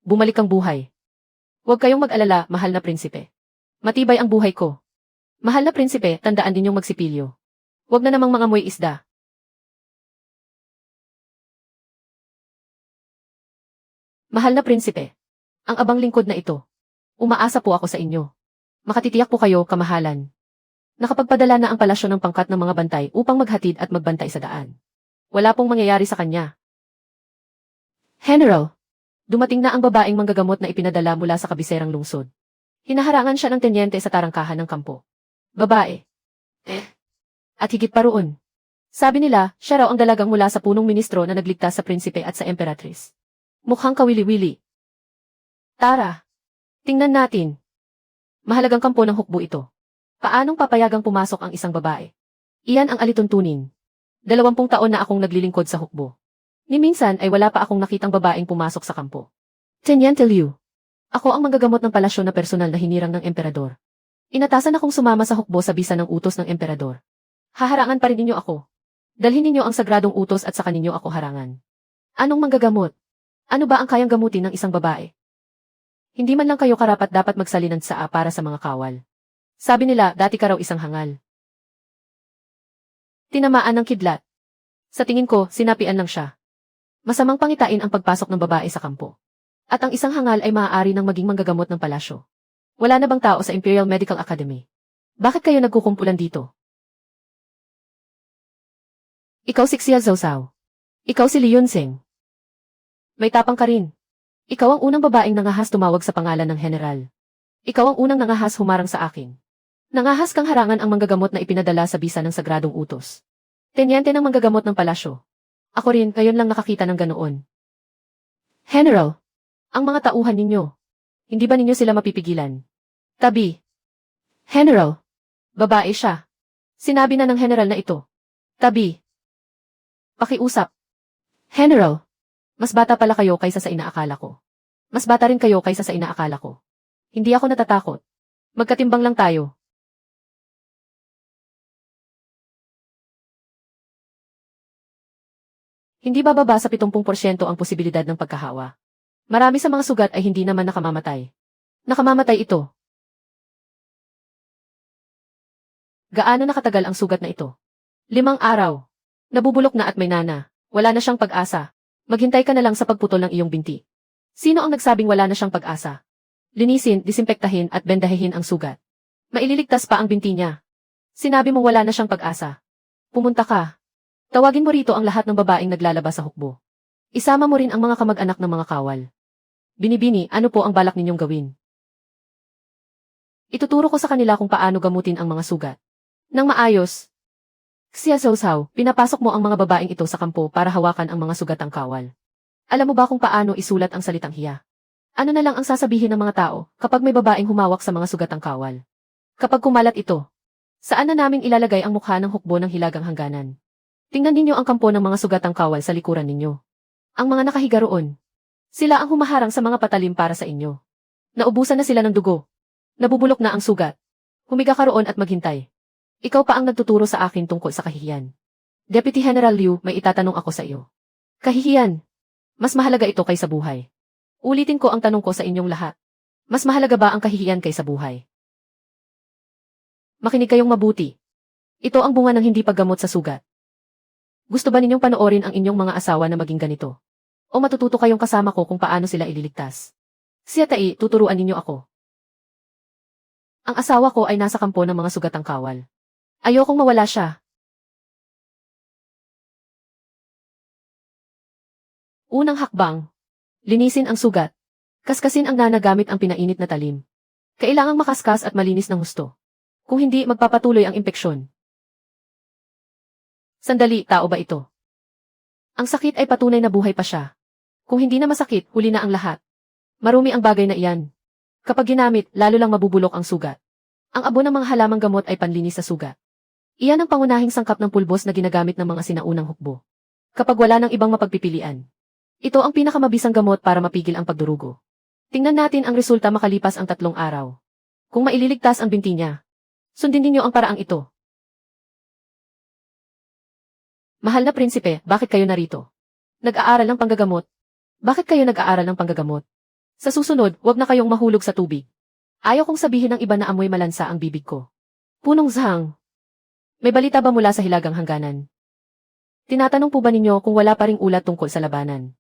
Bumalik ang buhay. Huwag kayong mag-alala, mahal na prinsipe. Matibay ang buhay ko. Mahal na prinsipe, tandaan din yung magsipilyo. Huwag na namang mangamoy isda. Mahal na prinsipe. Ang abang lingkod na ito. Umaasa po ako sa inyo. Makatitiyak po kayo, kamahalan. Nakapagpadala na ang palasyo ng pangkat ng mga bantay upang maghatid at magbantay sa daan. Wala pong mangyayari sa kanya. General, dumating na ang babaeng manggagamot na ipinadala mula sa kabiserang lungsod. Hinaharangan siya ng tenyente sa tarangkahan ng kampo. Babae. At higit pa roon. Sabi nila, siya raw ang dalagang mula sa punong ministro na nagligtas sa prinsipe at sa emperatris. Mukhang kawili-wili. Tara. Tingnan natin. Mahalagang kampo ng hukbo ito. Paanong papayagang pumasok ang isang babae? Iyan ang alituntunin. 20 taon na akong naglilingkod sa hukbo. Ni minsan ay wala pa akong nakitang babaeng pumasok sa kampo. Teniente Liu. Ako ang manggagamot ng palasyo na personal na hinirang ng emperador. Inatasan akong sumama sa hukbo sa bisa ng utos ng emperador. Haharangan pa rin ninyo ako. Dalhin ninyo ang sagradong utos at saka ninyo ako harangan. Anong manggagamot? Ano ba ang kayang gamutin ng isang babae? Hindi man lang kayo karapat dapat magsalin ng saa para sa mga kawal. Sabi nila, dati ka raw isang hangal. Tinamaan ng kidlat. Sa tingin ko, sinapian lang siya. Masamang pangitain ang pagpasok ng babae sa kampo. At ang isang hangal ay maaari nang maging manggagamot ng palasyo. Wala na bang tao sa Imperial Medical Academy? Bakit kayo nagkukumpulan dito? Ikaw si Xia Zawsaw. Ikaw si Li Yunxing. May tapang ka rin. Ikaw ang unang babaeng nangahas tumawag sa pangalan ng general. Ikaw ang unang nangahas humarang sa akin. Nangahas kang harangan ang manggagamot na ipinadala sa bisa ng sagradong utos. Tenyente ng manggagamot ng palasyo. Ako rin, ngayon lang nakakita ng ganoon. General, ang mga tauhan ninyo. Hindi ba ninyo sila mapipigilan? Tabi. General. Babae siya. Sinabi na ng general na ito. Tabi. Pakiusap. General. Mas bata pala kayo kaysa sa inaakala ko. Mas bata rin kayo kaysa sa inaakala ko. Hindi ako natatakot. Magkatimbang lang tayo. Hindi bababa sa 70% ang posibilidad ng pagkahawa. Marami sa mga sugat ay hindi naman nakamamatay. Nakamamatay ito. Gaano nakatagal ang sugat na ito? 5 araw. Nabubulok na at may nana. Wala na siyang pag-asa. Maghintay ka na lang sa pagputol ng iyong binti. Sino ang nagsabing wala na siyang pag-asa? Linisin, disimpektahin at bendahehin ang sugat. Maililigtas pa ang binti niya. Sinabi mo wala na siyang pag-asa. Pumunta ka. Tawagin mo rito ang lahat ng babaeng naglalabas sa hukbo. Isama mo rin ang mga kamag-anak ng mga kawal. Binibini, ano po ang balak ninyong gawin? Ituturo ko sa kanila kung paano gamutin ang mga sugat. Nang maayos. Siya Sausaw, pinapasok mo ang mga babaeng ito sa kampo para hawakan ang mga sugatang kawal. Alam mo ba kung paano isulat ang salitang hiya? Ano na lang ang sasabihin ng mga tao kapag may babaeng humawak sa mga sugatang kawal? Kapag kumalat ito, saan na namin ilalagay ang mukha ng hukbo ng hilagang hangganan? Tingnan ninyo ang kampo ng mga sugatang kawal sa likuran ninyo. Ang mga nakahiga roon. Sila ang humaharang sa mga patalim para sa inyo. Naubusan na sila ng dugo. Nabubulok na ang sugat. Humiga ka roon at maghintay. Ikaw pa ang nagtuturo sa akin tungkol sa kahihiyan. Deputy General Liu, may itatanong ako sa iyo. Kahihiyan. Mas mahalaga ito kaysa buhay. Ulitin ko ang tanong ko sa inyong lahat. Mas mahalaga ba ang kahihiyan kaysa buhay? Makinig kayong mabuti. Ito ang bunga ng hindi paggamot sa sugat. Gusto ba ninyong panoorin ang inyong mga asawa na maging ganito? O matututo kayong kasama ko kung paano sila ililigtas? Siya Tai, tuturuan ninyo ako. Ang asawa ko ay nasa kampo ng mga sugatang kawal. Ayokong mawala siya. Unang hakbang. Linisin ang sugat. Kaskasin ang nana gamit ang pinainit na talim. Kailangang makaskas at malinis ng husto. Kung hindi, magpapatuloy ang impeksyon. Sandali, tao ba ito? Ang sakit ay patunay na buhay pa siya. Kung hindi na masakit, huli na ang lahat. Marumi ang bagay na iyan. Kapag ginamit, lalo lang mabubulok ang sugat. Ang abo ng mga halamang gamot ay panlinis sa sugat. Iyan ang pangunahing sangkap ng pulbos na ginagamit ng mga sinaunang hukbo. Kapag wala ng ibang mapagpipilian. Ito ang pinakamabisang gamot para mapigil ang pagdurugo. Tingnan natin ang resulta makalipas ang 3 araw. Kung maililigtas ang binti niya, sundin ninyo ang paraang ito. Mahal na prinsipe, bakit kayo narito? Nag-aaral ng panggagamot? Bakit kayo nag-aaral ng panggagamot? Sa susunod, huwag na kayong mahulog sa tubig. Ayaw kong sabihin ng iba na amoy malansa ang bibig ko. Punong Zhang. May balita ba mula sa hilagang hangganan? Tinatanong po ba ninyo kung wala pa ring ulat tungkol sa labanan?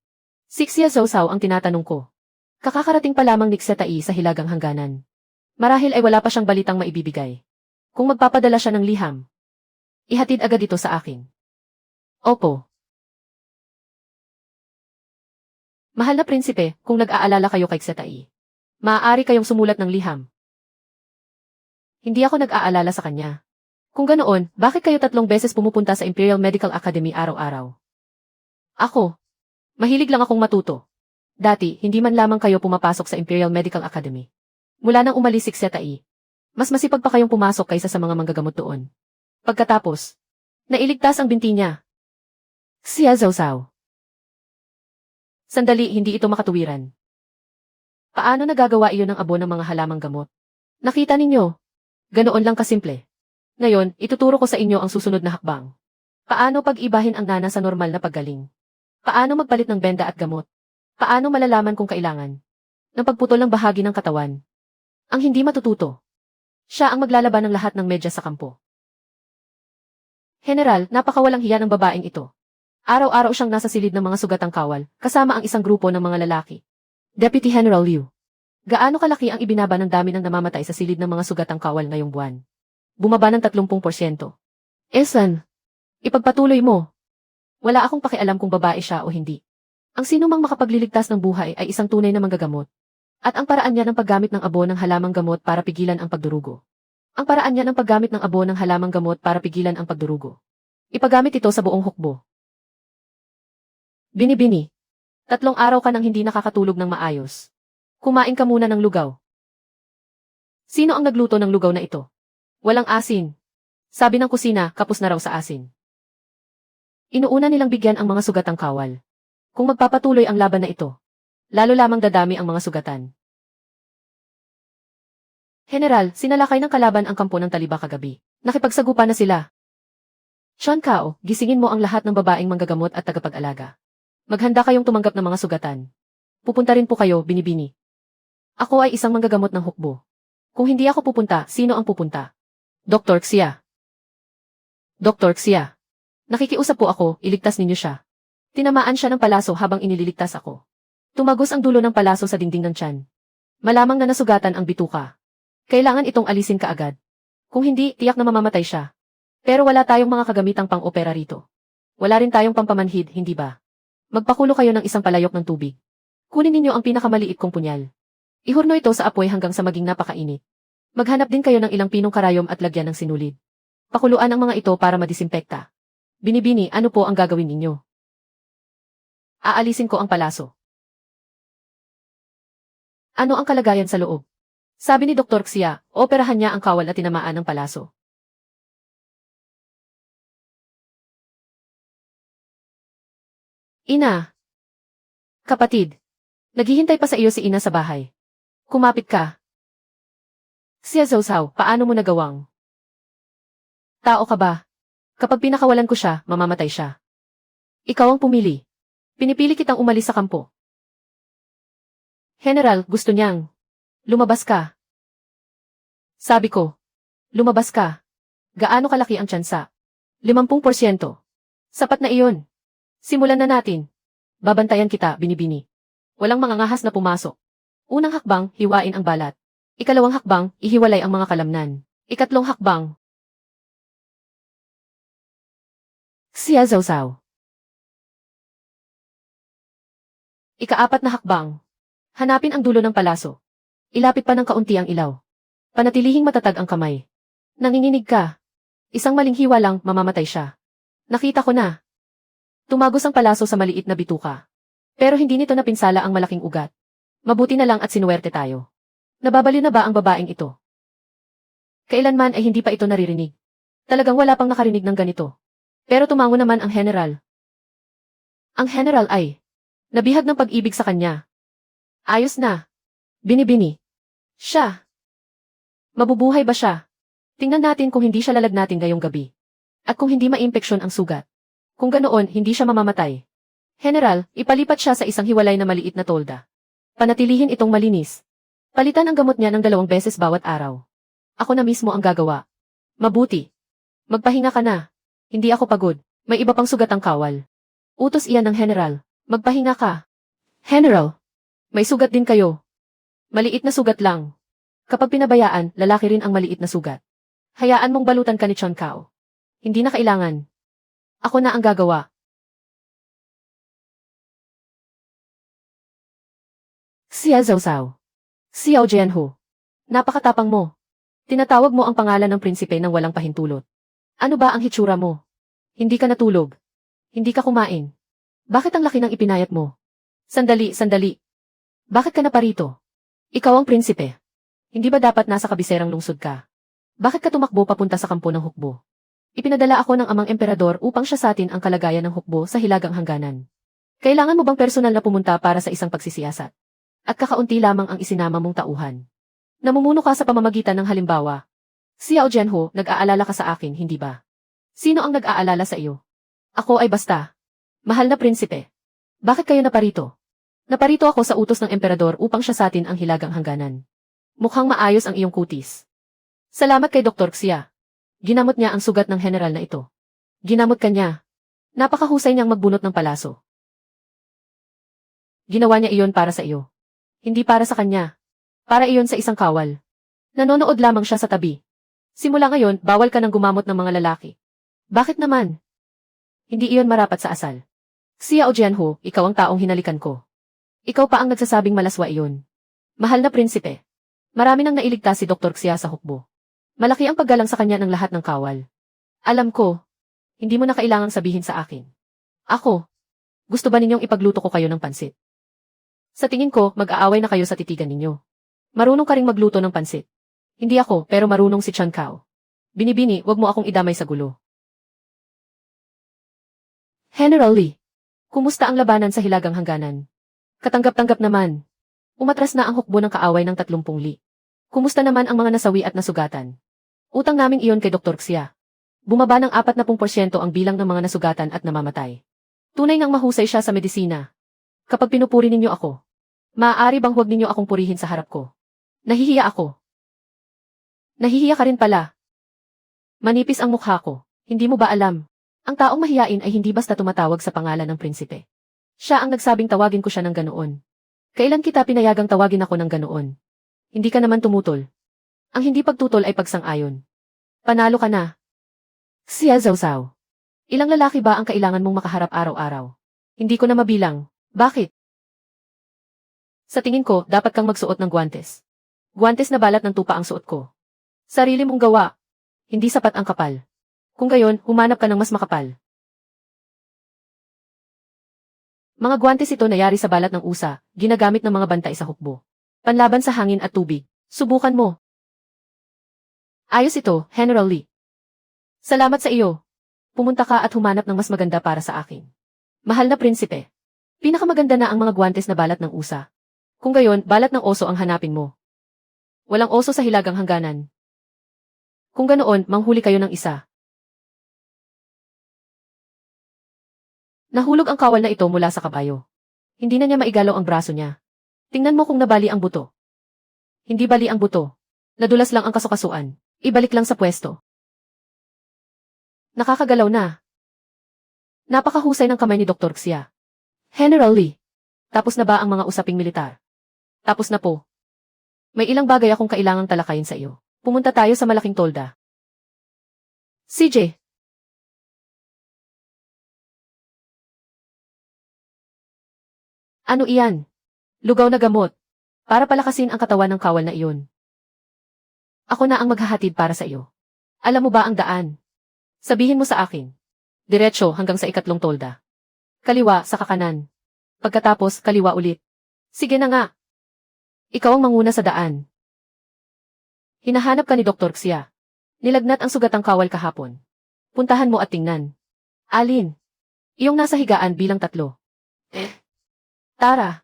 Sixia Sausaw ang tinatanong ko. Kakakarating pa lamang ni Xia Tai sa hilagang hangganan. Marahil ay wala pa siyang balitang maibibigay. Kung magpapadala siya ng liham, ihatid agad ito sa akin. Opo. Mahal na prinsipe, kung nag-aalala kayo kay Xia Tai, maaari kayong sumulat ng liham. Hindi ako nag-aalala sa kanya. Kung ganoon, bakit kayo 3 beses pumupunta sa Imperial Medical Academy araw-araw? Ako. Mahilig lang akong matuto. Dati, hindi man lamang kayo pumapasok sa Imperial Medical Academy. Mula nang umalis si Xia Tai, mas masipag pa kayong pumasok kaysa sa mga manggagamot doon. Pagkatapos, nailigtas ang binti niya. Xia Sausaw. Sandali, hindi ito makatuwiran. Paano nagagawa iyon ng abo ng mga halamang gamot? Nakita ninyo? Ganoon lang kasimple. Ngayon, ituturo ko sa inyo ang susunod na hakbang. Paano pag-ibahin ang nana sa normal na paggaling? Paano magpalit ng benda at gamot? Paano malalaman kung kailangan ng pagputol ng bahagi ng katawan? Ang hindi matututo. Siya ang maglalaban ng lahat ng medyas sa kampo. General, napakawalang hiya ng babaeng ito. Araw-araw siyang nasa silid ng mga sugatang kawal, kasama ang isang grupo ng mga lalaki. Deputy General Liu. Gaano kalaki ang ibinaba ng dami ng namamatay sa silid ng mga sugatang kawal ngayong buwan? Bumaba ng 30%. Esan, ipagpatuloy mo. Wala akong pakialam kung babae siya o hindi. Ang sino mang makapagliligtas ng buhay ay isang tunay na manggagamot. At ang paraan niya ng paggamit ng abo ng halamang gamot para pigilan ang pagdurugo. Ang paraan niya ng paggamit ng abo ng halamang gamot para pigilan ang pagdurugo. Ipagamit ito sa buong hukbo. Binibini. 3 araw ka nang hindi nakakatulog ng maayos. Kumain ka muna ng lugaw. Sino ang nagluto ng lugaw na ito? Walang asin. Sabi ng kusina, kapos na raw sa asin. Inuuna nilang bigyan ang mga sugatang kawal. Kung magpapatuloy ang laban na ito, lalo lamang dadami ang mga sugatan. General, sinalakay ng kalaban ang kampo ng Taliba kagabi. Nakipagsagupa na sila. Chuan Cao, gisingin mo ang lahat ng babaeng manggagamot at tagapag-alaga. Maghanda kayong tumanggap ng mga sugatan. Pupunta rin po kayo, Binibini. Ako ay isang manggagamot ng hukbo. Kung hindi ako pupunta, sino ang pupunta? Dr. Xia. Dr. Xia. Nakikiusap po ako, iligtas ninyo siya. Tinamaan siya ng palaso habang inililigtas ako. Tumagos ang dulo ng palaso sa dingding ng tiyan. Malamang na nasugatan ang bituka. Kailangan itong alisin kaagad. Kung hindi, tiyak na mamamatay siya. Pero wala tayong mga kagamitang pang-opera rito. Wala rin tayong pampamanhid, hindi ba? Magpakulo kayo ng isang palayok ng tubig. Kunin ninyo ang pinakamaliit kong punyal. Ihurno ito sa apoy hanggang sa maging napakainit. Maghanap din kayo ng ilang pinong karayom at lagyan ng sinulid. Pakuluan ang mga ito para madisinfekta. Binibini, ano po ang gagawin ninyo? Aalisin ko ang palaso. Ano ang kalagayan sa loob? Sabi ni Dr. Xia, operahan niya ang kawal at tinamaan ng palaso. Ina. Kapatid. Naghihintay pa sa iyo si Ina sa bahay. Kumapit ka. Xia Zhou, paano mo nagawang? Tao ka ba? Kapag pinakawalan ko siya, mamamatay siya. Ikaw ang pumili. Pinipili kitang umalis sa kampo. General, gusto niyang. Lumabas ka. Sabi ko. Lumabas ka. Gaano kalaki ang tsansa? 50%. Sapat na iyon. Simulan na natin. Babantayan kita, Binibini. Walang mangangahas na pumasok. Unang hakbang, hiwain ang balat. Ikalawang hakbang, ihiwalay ang mga kalamnan. Ikatlong hakbang. Xia Zhou. Ikaapat na hakbang. Hanapin ang dulo ng palaso. Ilapit pa ng kaunti ang ilaw. Panatilihing matatag ang kamay. Nanginginig ka. Isang maling hiwa lang, mamamatay siya. Nakita ko na. Tumagos ang palaso sa maliit na bituka. Pero hindi nito napinsala ang malaking ugat. Mabuti na lang at sinuwerte tayo. Nababaliw na ba ang babaeng ito? Kailanman ay hindi pa ito naririnig. Talagang wala pang nakarinig ng ganito. Pero tumango naman ang general. Ang general ay nabihag ng pag-ibig sa kanya. Ayos na. Binibini. Siya. Mabubuhay ba siya? Tingnan natin kung hindi siya lalagnatin ngayong gabi. At kung hindi maimpeksyon ang sugat. Kung ganoon, hindi siya mamamatay. General, ipalipat siya sa isang hiwalay na maliit na tolda. Panatilihin itong malinis. Palitan ang gamot niya ng 2 beses bawat araw. Ako na mismo ang gagawa. Mabuti. Magpahinga ka na. Hindi ako pagod. May iba pang sugat ang kawal. Utos iyan ng general. Magpahinga ka. General. May sugat din kayo. Maliit na sugat lang. Kapag pinabayaan, lalaki rin ang maliit na sugat. Hayaan mong balutan ka ni Chuan Cao. Hindi na kailangan. Ako na ang gagawa. Xia Zhou. Xiao Jianhu. Napakatapang mo. Tinatawag mo ang pangalan ng prinsipe nang walang pahintulot. Ano ba ang hitsura mo? Hindi ka natulog. Hindi ka kumain. Bakit ang laki ng ipinayat mo? Sandali. Bakit ka na parito? Ikaw ang prinsipe. Hindi ba dapat nasa kabiserang lungsod ka? Bakit ka tumakbo papunta sa kampo ng hukbo? Ipinadala ako ng amang emperador upang siya sa atin ang kalagayan ng hukbo sa hilagang hangganan. Kailangan mo bang personal na pumunta para sa isang pagsisiyasat? At kakaunti lamang ang isinama mong tauhan. Namumuno ka sa pamamagitan ng halimbawa. Xiao Jianhu, nag-aalala ka sa akin, hindi ba? Sino ang nag-aalala sa iyo? Ako ay basta. Mahal na prinsipe. Bakit kayo naparito? Naparito ako sa utos ng emperador upang siya sa atin ang hilagang hangganan. Mukhang maayos ang iyong kutis. Salamat kay Dr. Xia. Ginamot niya ang sugat ng general na ito. Ginamot ka niya. Napakahusay niyang magbunot ng palaso. Ginawa niya iyon para sa iyo. Hindi para sa kanya. Para iyon sa isang kawal. Nanonood lamang siya sa tabi. Simula ngayon, bawal ka nang gumamot ng mga lalaki. Bakit naman? Hindi iyon marapat sa asal. Xiao Jianhu, ikaw ang taong hinalikan ko. Ikaw pa ang nagsasabing malaswa iyon. Mahal na prinsipe. Marami nang nailigtas si Dr. Xia sa hukbo. Malaki ang paggalang sa kanya ng lahat ng kawal. Alam ko. Hindi mo na kailangang sabihin sa akin. Ako. Gusto ba ninyong ipagluto ko kayo ng pansit? Sa tingin ko, mag-aaway na kayo sa titigan ninyo. Marunong ka ring magluto ng pansit. Hindi ako, pero marunong si Chuan Cao. Binibini, wag mo akong idamay sa gulo. General Li. Kumusta ang labanan sa Hilagang Hangganan? Katanggap-tanggap naman. Umatras na ang hukbo ng kaaway ng 30 li. Kumusta naman ang mga nasawi at nasugatan? Utang namin iyon kay Dr. Xia. Bumaba ng 40% ang bilang ng mga nasugatan at namamatay. Tunay ngang mahusay siya sa medisina. Kapag pinupuri ninyo ako, maaari bang huwag ninyo akong purihin sa harap ko? Nahihiya ako. Nahihiya ka rin pala. Manipis ang mukha ko. Hindi mo ba alam? Ang taong mahiyain ay hindi basta tumatawag sa pangalan ng prinsipe. Siya ang nagsabing tawagin ko siya ng ganoon. Kailan kita pinayagang tawagin ako ng ganoon? Hindi ka naman tumutol. Ang hindi pagtutol ay pagsang-ayon. Panalo ka na. Xia Zhaozhao. Ilang lalaki ba ang kailangan mong makaharap araw-araw? Hindi ko na mabilang. Bakit? Sa tingin ko, dapat kang magsuot ng guwantes. Guwantes na balat ng tupa ang suot ko. Sarili mong gawa. Hindi sapat ang kapal. Kung gayon, humanap ka ng mas makapal. Mga guwantes ito na yari sa balat ng usa, ginagamit ng mga bantay sa hukbo. Panlaban sa hangin at tubig. Subukan mo. Ayos ito, General Li. Salamat sa iyo. Pumunta ka at humanap ng mas maganda para sa akin. Mahal na prinsipe. Pinakamaganda na ang mga guwantes na balat ng usa. Kung gayon, balat ng oso ang hanapin mo. Walang oso sa Hilagang Hangganan. Kung ganoon, manghuli kayo ng isa. Nahulog ang kawal na ito mula sa kabayo. Hindi na niya maigalaw ang braso niya. Tingnan mo kung nabali ang buto. Hindi bali ang buto. Nadulas lang ang kasukasuan. Ibalik lang sa pwesto. Nakakagalaw na. Napakahusay ng kamay ni Dr. Xia. General Li. Tapos na ba ang mga usaping militar? Tapos na po. May ilang bagay akong kailangang talakayin sa iyo. Pumunta tayo sa malaking tolda. CJ. Ano iyan? Lugaw na gamot. Para palakasin ang katawan ng kawal na iyon. Ako na ang maghahatid para sa iyo. Alam mo ba ang daan? Sabihin mo sa akin. Diretso hanggang sa ikatlong tolda. Kaliwa sa kakanan. Pagkatapos, kaliwa ulit. Sige na nga. Ikaw ang manguna sa daan. Hinahanap ka ni Dr. Xia. Nilagnat ang sugatang kawal kahapon. Puntahan mo at tingnan. Alin? Iyong nasa higaan bilang 3. Tara.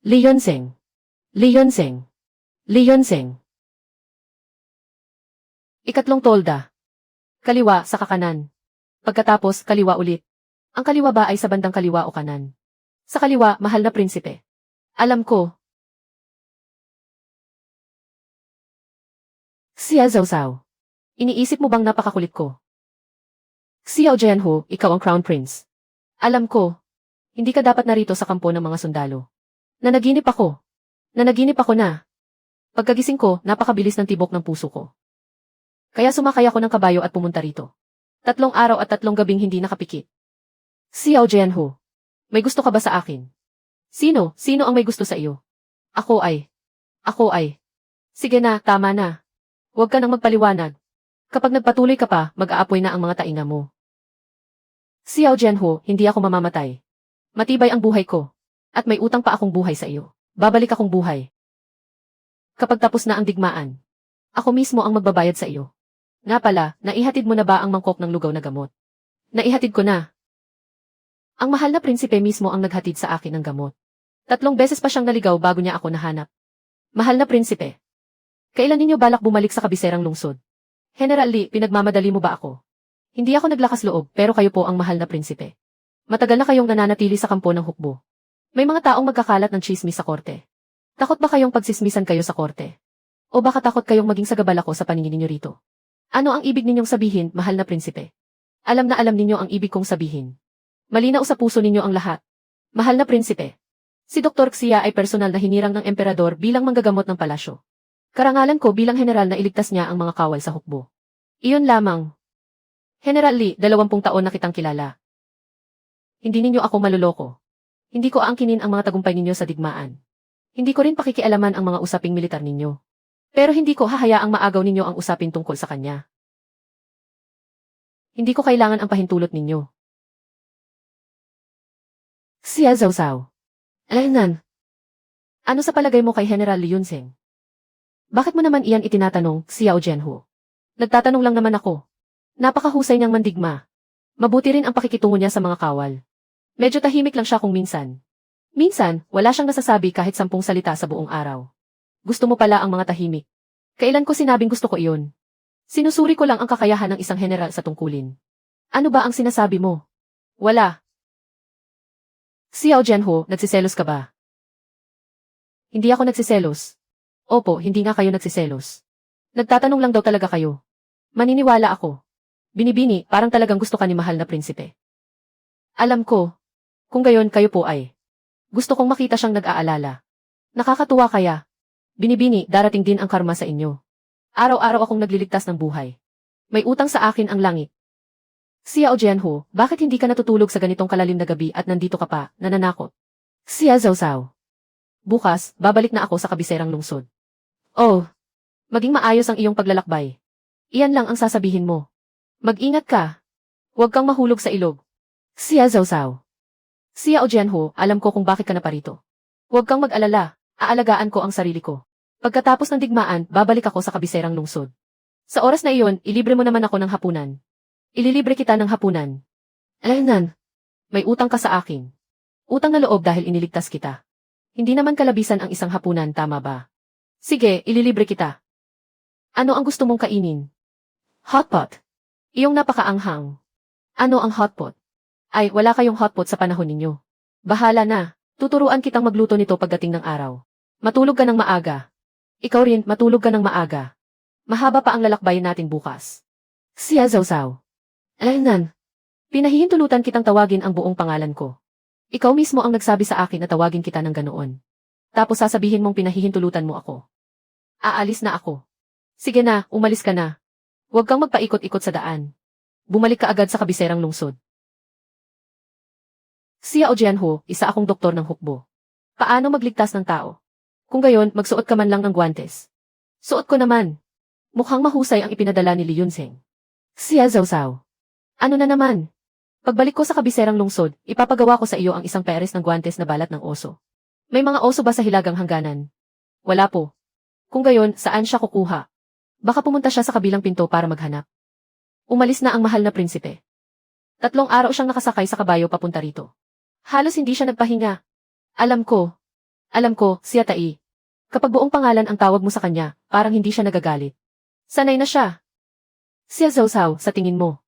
Li Yunzeng. Li Yunzeng. Li Yunzeng. Ikatlong tolda. Kaliwa sa kakanan. Pagkatapos, kaliwa ulit. Ang kaliwa ba ay sa bandang kaliwa o kanan? Sa kaliwa, mahal na prinsipe. Alam ko. Xia Zhaozhao. Iniisip mo bang napakakulit ko? Xiao Jianhu, ikaw ang Crown Prince. Alam ko. Hindi ka dapat narito sa kampo ng mga sundalo. Nanaginip ako. Nanaginip ako na. Pagkagising ko, napakabilis ng tibok ng puso ko. Kaya sumakay ako ng kabayo at pumunta rito. 3 araw at 3 gabing hindi nakapikit. Xiao Jianhu. May gusto ka ba sa akin? Sino? Sino ang may gusto sa iyo? Ako ay. Sige na, tama na. Huwag ka nang magpaliwanag. Kapag nagpatuloy ka pa, mag-aapoy na ang mga tainga mo. Xiao Jianhu, hindi ako mamamatay. Matibay ang buhay ko. At may utang pa akong buhay sa iyo. Babalik akong buhay. Kapag tapos na ang digmaan, ako mismo ang magbabayad sa iyo. Nga pala, naihatid mo na ba ang mangkok ng lugaw na gamot? Naihatid ko na. Ang mahal na prinsipe mismo ang naghatid sa akin ng gamot. 3 beses pa siyang naligaw bago niya ako nahanap. Mahal na prinsipe. Kailan ninyo balak bumalik sa kabiserang lungsod? General Li, pinagmamadali mo ba ako? Hindi ako naglakas loob, pero kayo po ang mahal na prinsipe. Matagal na kayong nananatili sa kampo ng hukbo. May mga taong magkakalat ng chismis sa korte. Takot ba kayong pagsismisan kayo sa korte? O baka takot kayong maging sagabal ako sa paningin ninyo rito? Ano ang ibig ninyong sabihin, mahal na prinsipe? Alam na alam ninyo ang ibig kong sabihin. Malinaw sa puso ninyo ang lahat. Mahal na prinsipe. Si Dr. Xia ay personal na hinirang ng emperador bilang manggagamot ng palasyo. Karangalan ko bilang general na iligtas niya ang mga kawal sa hukbo. Iyon lamang. General Li, 20 taon na kitang kilala. Hindi ninyo ako maluloko. Hindi ko aangkinin ang mga tagumpay ninyo sa digmaan. Hindi ko rin pakikialaman ang mga usaping militar ninyo. Pero hindi ko hahayaang maagaw ninyo ang usapin tungkol sa kanya. Hindi ko kailangan ang pahintulot ninyo. Xia Zhaozhao. Alaynan. Ano sa palagay mo kay General Li Yunzeng? Bakit mo naman iyan itinatanong, Xiao Jianhu? Nagtatanong lang naman ako. Napakahusay niyang mandigma. Mabuti rin ang pakikitungo niya sa mga kawal. Medyo tahimik lang siya kung minsan. Minsan, wala siyang nasasabi kahit 10 salita sa buong araw. Gusto mo pala ang mga tahimik. Kailan ko sinabing gusto ko iyon? Sinusuri ko lang ang kakayahan ng isang general sa tungkulin. Ano ba ang sinasabi mo? Wala. Xiao Jianho, nagsiselos ka ba? Hindi ako nagsiselos. Opo, hindi nga kayo nagsiselos. Nagtatanong lang daw talaga kayo. Maniniwala ako. Binibini, parang talagang gusto ka ni mahal na prinsipe. Alam ko. Kung gayon kayo po ay. Gusto kong makita siyang nag-aalala. Nakakatuwa kaya. Binibini, darating din ang karma sa inyo. Araw-araw akong nagliligtas ng buhay. May utang sa akin ang langit. Xiao Jianho, bakit hindi ka natutulog sa ganitong kalalim na gabi at nandito ka pa, nananakot? Xia Zhaozhao. Bukas, babalik na ako sa kabiserang lungsod. Oh, maging maayos ang iyong paglalakbay. Iyan lang ang sasabihin mo. Mag-ingat ka. Huwag kang mahulog sa ilog. Xia Zhaozhao. Xiao Jianho, alam ko kung bakit ka na parito. Huwag kang mag-alala, aalagaan ko ang sarili ko. Pagkatapos ng digmaan, babalik ako sa kabiserang lungsod. Sa oras na iyon, ilibre mo naman ako ng hapunan. Ililibre kita ng hapunan. Alaynan, may utang ka sa akin. Utang na loob dahil iniligtas kita. Hindi naman kalabisan ang isang hapunan, tama ba? Sige, ililibre kita. Ano ang gusto mong kainin? Hotpot. Iyong napakaanghang. Ano ang hotpot? Ay, wala kayong hotpot sa panahon ninyo. Bahala na, tuturuan kitang magluto nito pagdating ng araw. Matulog ka ng maaga. Ikaw rin, matulog ka ng maaga. Mahaba pa ang lalakbayin natin bukas. Xia Zhaozhao. Alaynan. Pinahihintulutan kitang tawagin ang buong pangalan ko. Ikaw mismo ang nagsabi sa akin na tawagin kita ng ganoon. Tapos sasabihin mong pinahihintulutan mo ako. Aalis na ako. Sige na, umalis ka na. Huwag kang magpaikot-ikot sa daan. Bumalik ka agad sa kabiserang lungsod. Xiao Jianho, isa akong doktor ng hukbo. Paano magligtas ng tao? Kung gayon, magsuot ka man lang ng guwantes. Suot ko naman. Mukhang mahusay ang ipinadala ni Li Yunzheng. Xia Zhaozhao. Ano na naman? Pagbalik ko sa kabiserang lungsod, ipapagawa ko sa iyo ang isang peres ng guwantes na balat ng oso. May mga oso ba sa hilagang hangganan? Wala po. Kung gayon, saan siya kukuha? Baka pumunta siya sa kabilang pinto para maghanap. Umalis na ang mahal na prinsipe. 3 araw siyang nakasakay sa kabayo papunta rito. Halos hindi siya nagpahinga. Alam ko, Xia Tai. Kapag buong pangalan ang tawag mo sa kanya, parang hindi siya nagagalit. Sanay na siya. Xia Zhaozhao, sa tingin mo.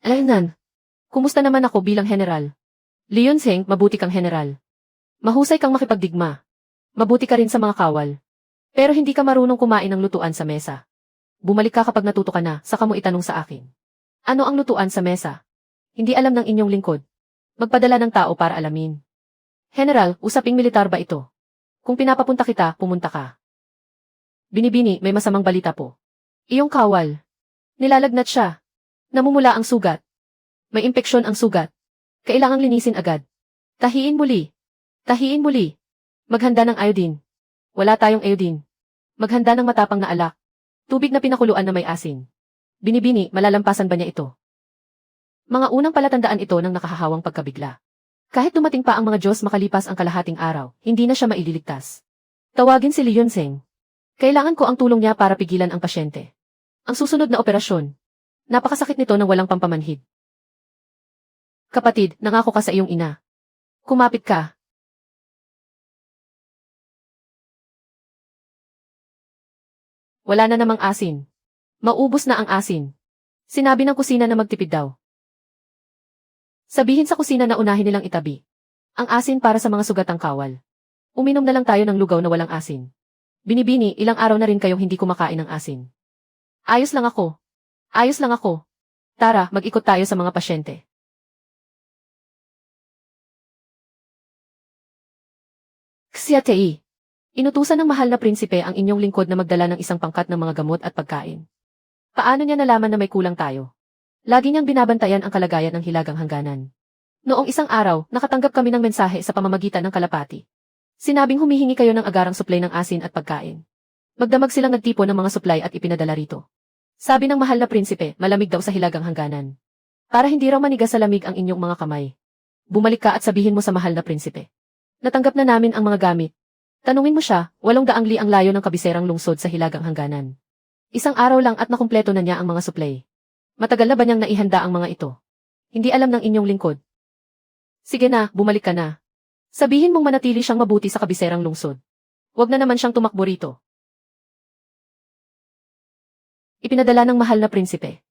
Alaynan. Kumusta naman ako bilang general? Li Yunzheng, mabuti kang general. Mahusay kang makipagdigma. Mabuti ka rin sa mga kawal. Pero hindi ka marunong kumain ng lutuan sa mesa. Bumalik ka kapag natuto ka na, saka mo itanong sa akin. Ano ang lutuan sa mesa? Hindi alam ng inyong lingkod. Magpadala ng tao para alamin. General, usaping militar ba ito? Kung pinapapunta kita, pumunta ka. Binibini, may masamang balita po. Iyong kawal. Nilalagnat siya. Namumula ang sugat. May impeksyon ang sugat. Kailangang linisin agad. Tahiin muli. Tahiin muli. Maghanda ng iodine. Wala tayong iodine. Maghanda ng matapang na alak. Tubig na pinakuluan na may asin. Binibini, malalampasan ba niya ito? Mga unang palatandaan ito ng nakahahawang pagkabigla. Kahit dumating pa ang mga Diyos makalipas ang kalahating araw, hindi na siya maililigtas. Tawagin si Li Yunzheng. Kailangan ko ang tulong niya para pigilan ang pasyente. Ang susunod na operasyon. Napakasakit nito nang walang pampamanhid. Kapatid, nangako ka sa iyong ina. Kumapit ka. Wala na namang asin. Maubos na ang asin. Sinabi ng kusina na magtipid daw. Sabihin sa kusina na unahin nilang itabi ang asin para sa mga sugatang kawal. Uminom na lang tayo ng lugaw na walang asin. Binibini, ilang araw na rin kayong hindi kumakain ng asin. Ayos lang ako. Ayos lang ako. Tara, mag-ikot tayo sa mga pasyente. Xia Tai. Inutusan ng mahal na prinsipe ang inyong lingkod na magdala ng isang pangkat ng mga gamot at pagkain. Paano niya nalaman na may kulang tayo? Lagi niyang binabantayan ang kalagayan ng hilagang hangganan. Noong isang araw, nakatanggap kami ng mensahe sa pamamagitan ng kalapati. Sinabing humihingi kayo ng agarang suplay ng asin at pagkain. Magdamag silang nagtipon ng mga suplay at ipinadala rito. Sabi ng mahal na prinsipe, malamig daw sa hilagang hangganan. Para hindi raw manigas sa lamig ang inyong mga kamay. Bumalik ka at sabihin mo sa mahal na prinsipe. Natanggap na namin ang mga gamit. Tanungin mo siya, 800 li ang layo ng kabiserang lungsod sa hilagang hangganan. Isang araw lang at nakumpleto na niya ang mga suplay. Matagal na ba niyang naihanda ang mga ito? Hindi alam ng inyong lingkod. Sige na, bumalik ka na. Sabihin mong manatili siyang mabuti sa kabiserang lungsod. Huwag na naman siyang tumakbo rito. Ipinadala ng mahal na prinsipe.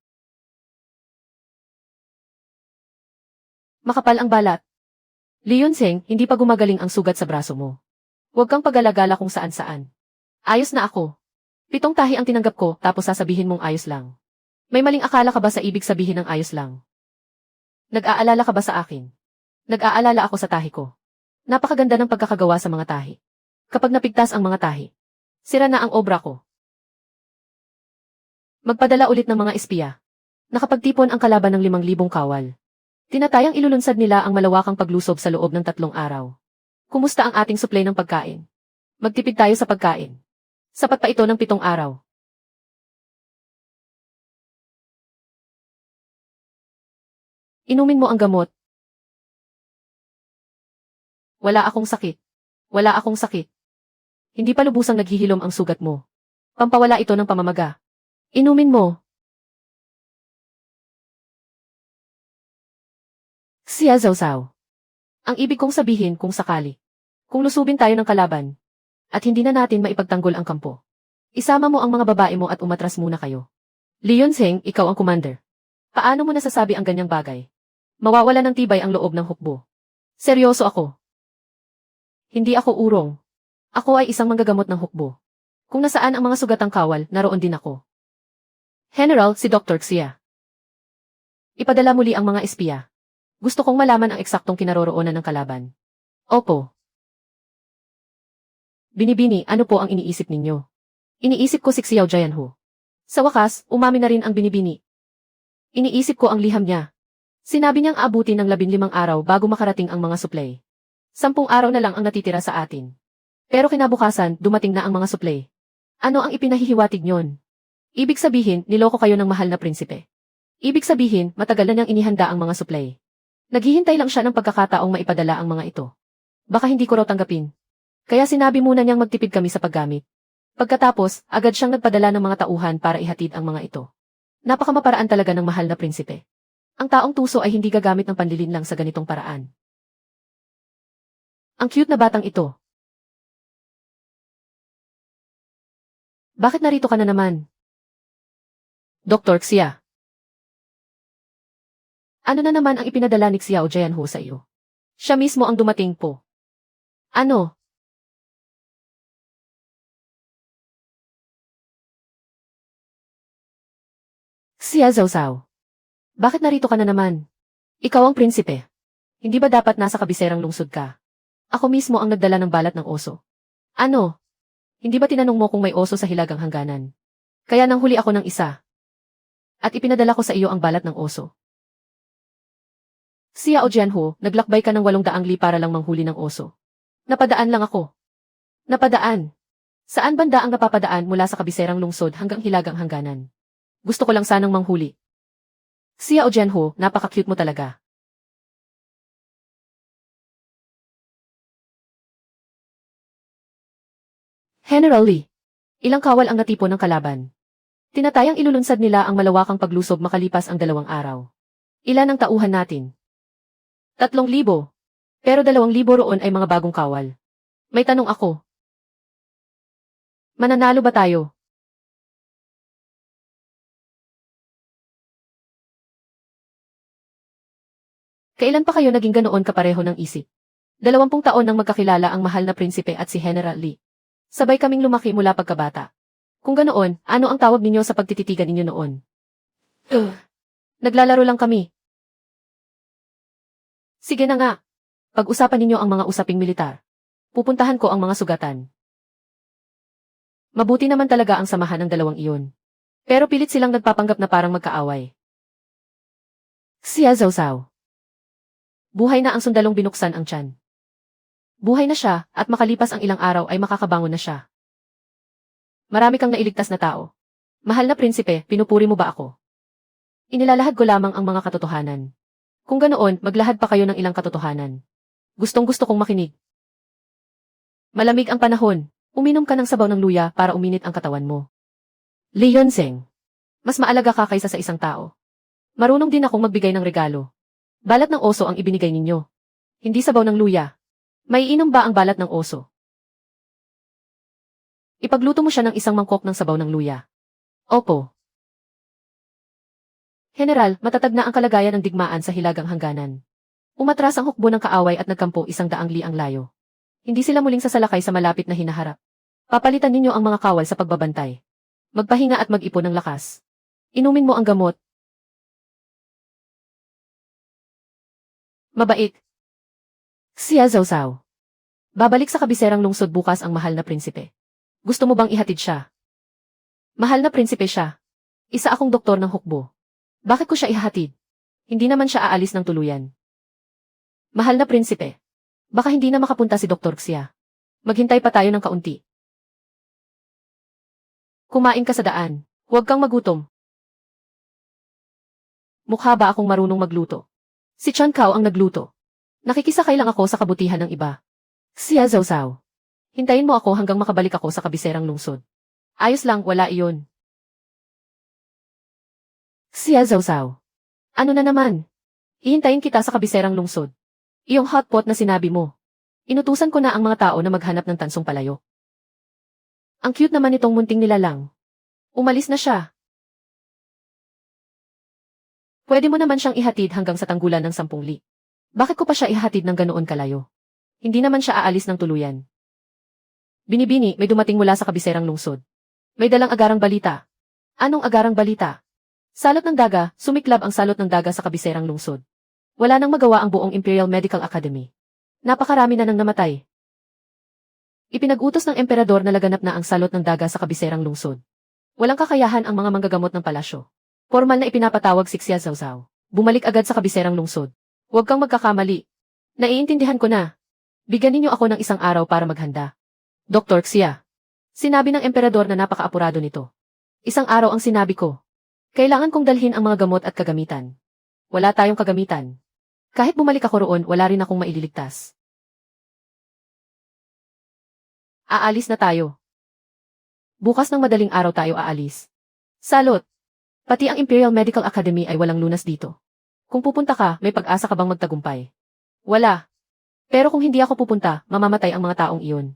Makapal ang balat. Leonseng, hindi pa gumagaling ang sugat sa braso mo. Huwag kang pag-alagala kung saan-saan. Ayos na ako. 7 tahi ang tinanggap ko, tapos sasabihin mong ayos lang. May maling akala ka ba sa ibig sabihin ng ayos lang? Nag-aalala ka ba sa akin? Nag-aalala ako sa tahi ko. Napakaganda ng pagkakagawa sa mga tahi. Kapag napigtas ang mga tahi, sira na ang obra ko. Magpadala ulit ng mga espiya. Nakapagtipon ang kalaban ng 5,000 kawal. Tinatayang ilulunsad nila ang malawakang paglusob sa loob ng 3 araw. Kumusta ang ating supply ng pagkain? Magtipid tayo sa pagkain. Sapat pa ito ng 7 araw. Inumin mo ang gamot. Wala akong sakit. Wala akong sakit. Hindi pa lubusang naghihilom ang sugat mo. Pampawala ito ng pamamaga. Inumin mo. Siya Zawzaw. Ang ibig kong sabihin kung sakali. Kung lusubin tayo ng kalaban, at hindi na natin maipagtanggol ang kampo. Isama mo ang mga babae mo at umatras muna kayo. Leonseng, ikaw ang commander. Paano mo nasasabi ang ganyang bagay? Mawawala ng tibay ang loob ng hukbo. Seryoso ako. Hindi ako urong. Ako ay isang manggagamot ng hukbo. Kung nasaan ang mga sugatang kawal, naroon din ako. General, si Dr. Xia. Ipadala muli ang mga espiya. Gusto kong malaman ang eksaktong kinaroroonan ng kalaban. Opo. Binibini, ano po ang iniisip ninyo? Iniisip ko si Xiao Jianhu. Sa wakas, umamin na rin ang binibini. Iniisip ko ang liham niya. Sinabi niyang aabutin ng 15 araw bago makarating ang mga supply. 10 araw na lang ang natitira sa atin. Pero kinabukasan, dumating na ang mga supply. Ano ang ipinahihiwatig niyon? Ibig sabihin, niloko kayo ng mahal na prinsipe. Ibig sabihin, matagal na niyang inihanda ang mga supply. Naghihintay lang siya ng pagkakataong maipadala ang mga ito. Baka hindi ko raw tanggapin. Kaya sinabi muna niyang magtipid kami sa paggamit. Pagkatapos, agad siyang nagpadala ng mga tauhan para ihatid ang mga ito. Napakamaparaan talaga ng mahal na prinsipe. Ang taong tuso ay hindi gagamit ng panlilin lang sa ganitong paraan. Ang cute na batang ito. Bakit narito ka na naman? Dr. Xia. Ano na naman ang ipinadala ni Xiao Jianhu sa iyo? Siya mismo ang dumating po. Ano? Xia Zawzaw. Bakit narito ka na naman? Ikaw ang prinsipe. Hindi ba dapat nasa kabiserang lungsod ka? Ako mismo ang nagdala ng balat ng oso. Ano? Hindi ba tinanong mo kung may oso sa hilagang hangganan? Kaya nang huli ako ng isa. At ipinadala ko sa iyo ang balat ng oso. Xiao Jianhu, naglakbay ka ng 800 li para lang manghuli ng oso. Napadaan lang ako. Napadaan. Saan banda ang napapadaan mula sa kabiserang lungsod hanggang hilagang hangganan? Gusto ko lang sanang manghuli. Xiao Jianhu, napaka-cute mo talaga. General Li. Ilang kawal ang natipon ng kalaban. Tinatayang ilulunsad nila ang malawakang paglusob makalipas ang 2 araw. Ilan ang tauhan natin? 3,000. Pero 2,000 roon ay mga bagong kawal. May tanong ako. Mananalo ba tayo? Kailan pa kayo naging ganoon kapareho ng isip? 20 taon nang magkakilala ang mahal na prinsipe at si General Li. Sabay kaming lumaki mula pagkabata. Kung ganoon, ano ang tawag ninyo sa pagtititigan ninyo noon? Naglalaro lang kami. Sige na nga. Pag-usapan ninyo ang mga usaping militar. Pupuntahan ko ang mga sugatan. Mabuti naman talaga ang samahan ng dalawang iyon. Pero pilit silang nagpapanggap na parang magkaaway. Siya Zawzaw. Buhay na ang sundalong binuksan ang tiyan. Buhay na siya, at makalipas ang ilang araw ay makakabangon na siya. Marami kang nailigtas na tao. Mahal na prinsipe, pinupuri mo ba ako? Inilalahad ko lamang ang mga katotohanan. Kung ganoon, maglahad pa kayo ng ilang katotohanan. Gustong-gusto kong makinig. Malamig ang panahon. Uminom ka ng sabaw ng luya para uminit ang katawan mo. Leonseng. Mas maalaga ka kaysa sa isang tao. Marunong din akong magbigay ng regalo. Balat ng oso ang ibinigay ninyo. Hindi sabaw ng luya. Maiinom ba ang balat ng oso? Ipagluto mo siya ng isang mangkok ng sabaw ng luya. Opo. General, matatag na ang kalagayan ng digmaan sa hilagang hangganan. Umatras ang hukbo ng kaaway at nagkampo 100 liang layo. Hindi sila muling sasalakay sa malapit na hinaharap. Papalitan ninyo ang mga kawal sa pagbabantay. Magpahinga at mag-ipon ng lakas. Inumin mo ang gamot. Mabait. Siya Zawzaw. Babalik sa kabiserang lungsod bukas ang mahal na prinsipe. Gusto mo bang ihatid siya? Mahal na prinsipe siya. Isa akong doktor ng hukbo. Bakit ko siya ihahatid? Hindi naman siya aalis ng tuluyan. Mahal na prinsipe. Baka hindi na makapunta si Dr. Xia. Maghintay pa tayo ng kaunti. Kumain ka sa daan. Huwag kang magutom. Mukha ba akong marunong magluto? Si Chan Cao ang nagluto. Nakikisakay lang ako sa kabutihan ng iba. Siya Zawzaw. Hintayin mo ako hanggang makabalik ako sa kabiserang lungsod. Ayos lang, wala iyon. Siya Zawzaw. Ano na naman? Ihintayin kita sa kabiserang lungsod. Iyong hotpot na sinabi mo. Inutusan ko na ang mga tao na maghanap ng tansong palayo. Ang cute naman itong munting nilalang. Umalis na siya. Pwede mo naman siyang ihatid hanggang sa tanggulan ng 10 li. Bakit ko pa siya ihatid ng ganoon kalayo? Hindi naman siya aalis ng tuluyan. Binibini, may dumating mula sa kabiserang lungsod. May dalang agarang balita. Anong agarang balita? Salot ng daga, sumiklab ang salot ng daga sa kabiserang lungsod. Wala nang magawa ang buong Imperial Medical Academy. Napakarami na nang namatay. Ipinag-utos ng emperador na laganap na ang salot ng daga sa kabiserang lungsod. Walang kakayahan ang mga manggagamot ng palasyo. Formal na ipinapatawag si Xia Zawzaw. Bumalik agad sa kabiserang lungsod. Huwag kang magkakamali. Naiintindihan ko na. Bigyan ninyo ako ng 1 araw para maghanda. Dr. Xia. Sinabi ng emperador na napakaapurado nito. 1 araw ang sinabi ko. Kailangan kong dalhin ang mga gamot at kagamitan. Wala tayong kagamitan. Kahit bumalik ako roon, wala rin akong maililigtas. Aalis na tayo. Bukas ng madaling araw tayo aalis. Salot! Pati ang Imperial Medical Academy ay walang lunas dito. Kung pupunta ka, may pag-asa ka bang magtagumpay? Wala. Pero kung hindi ako pupunta, mamamatay ang mga taong iyon.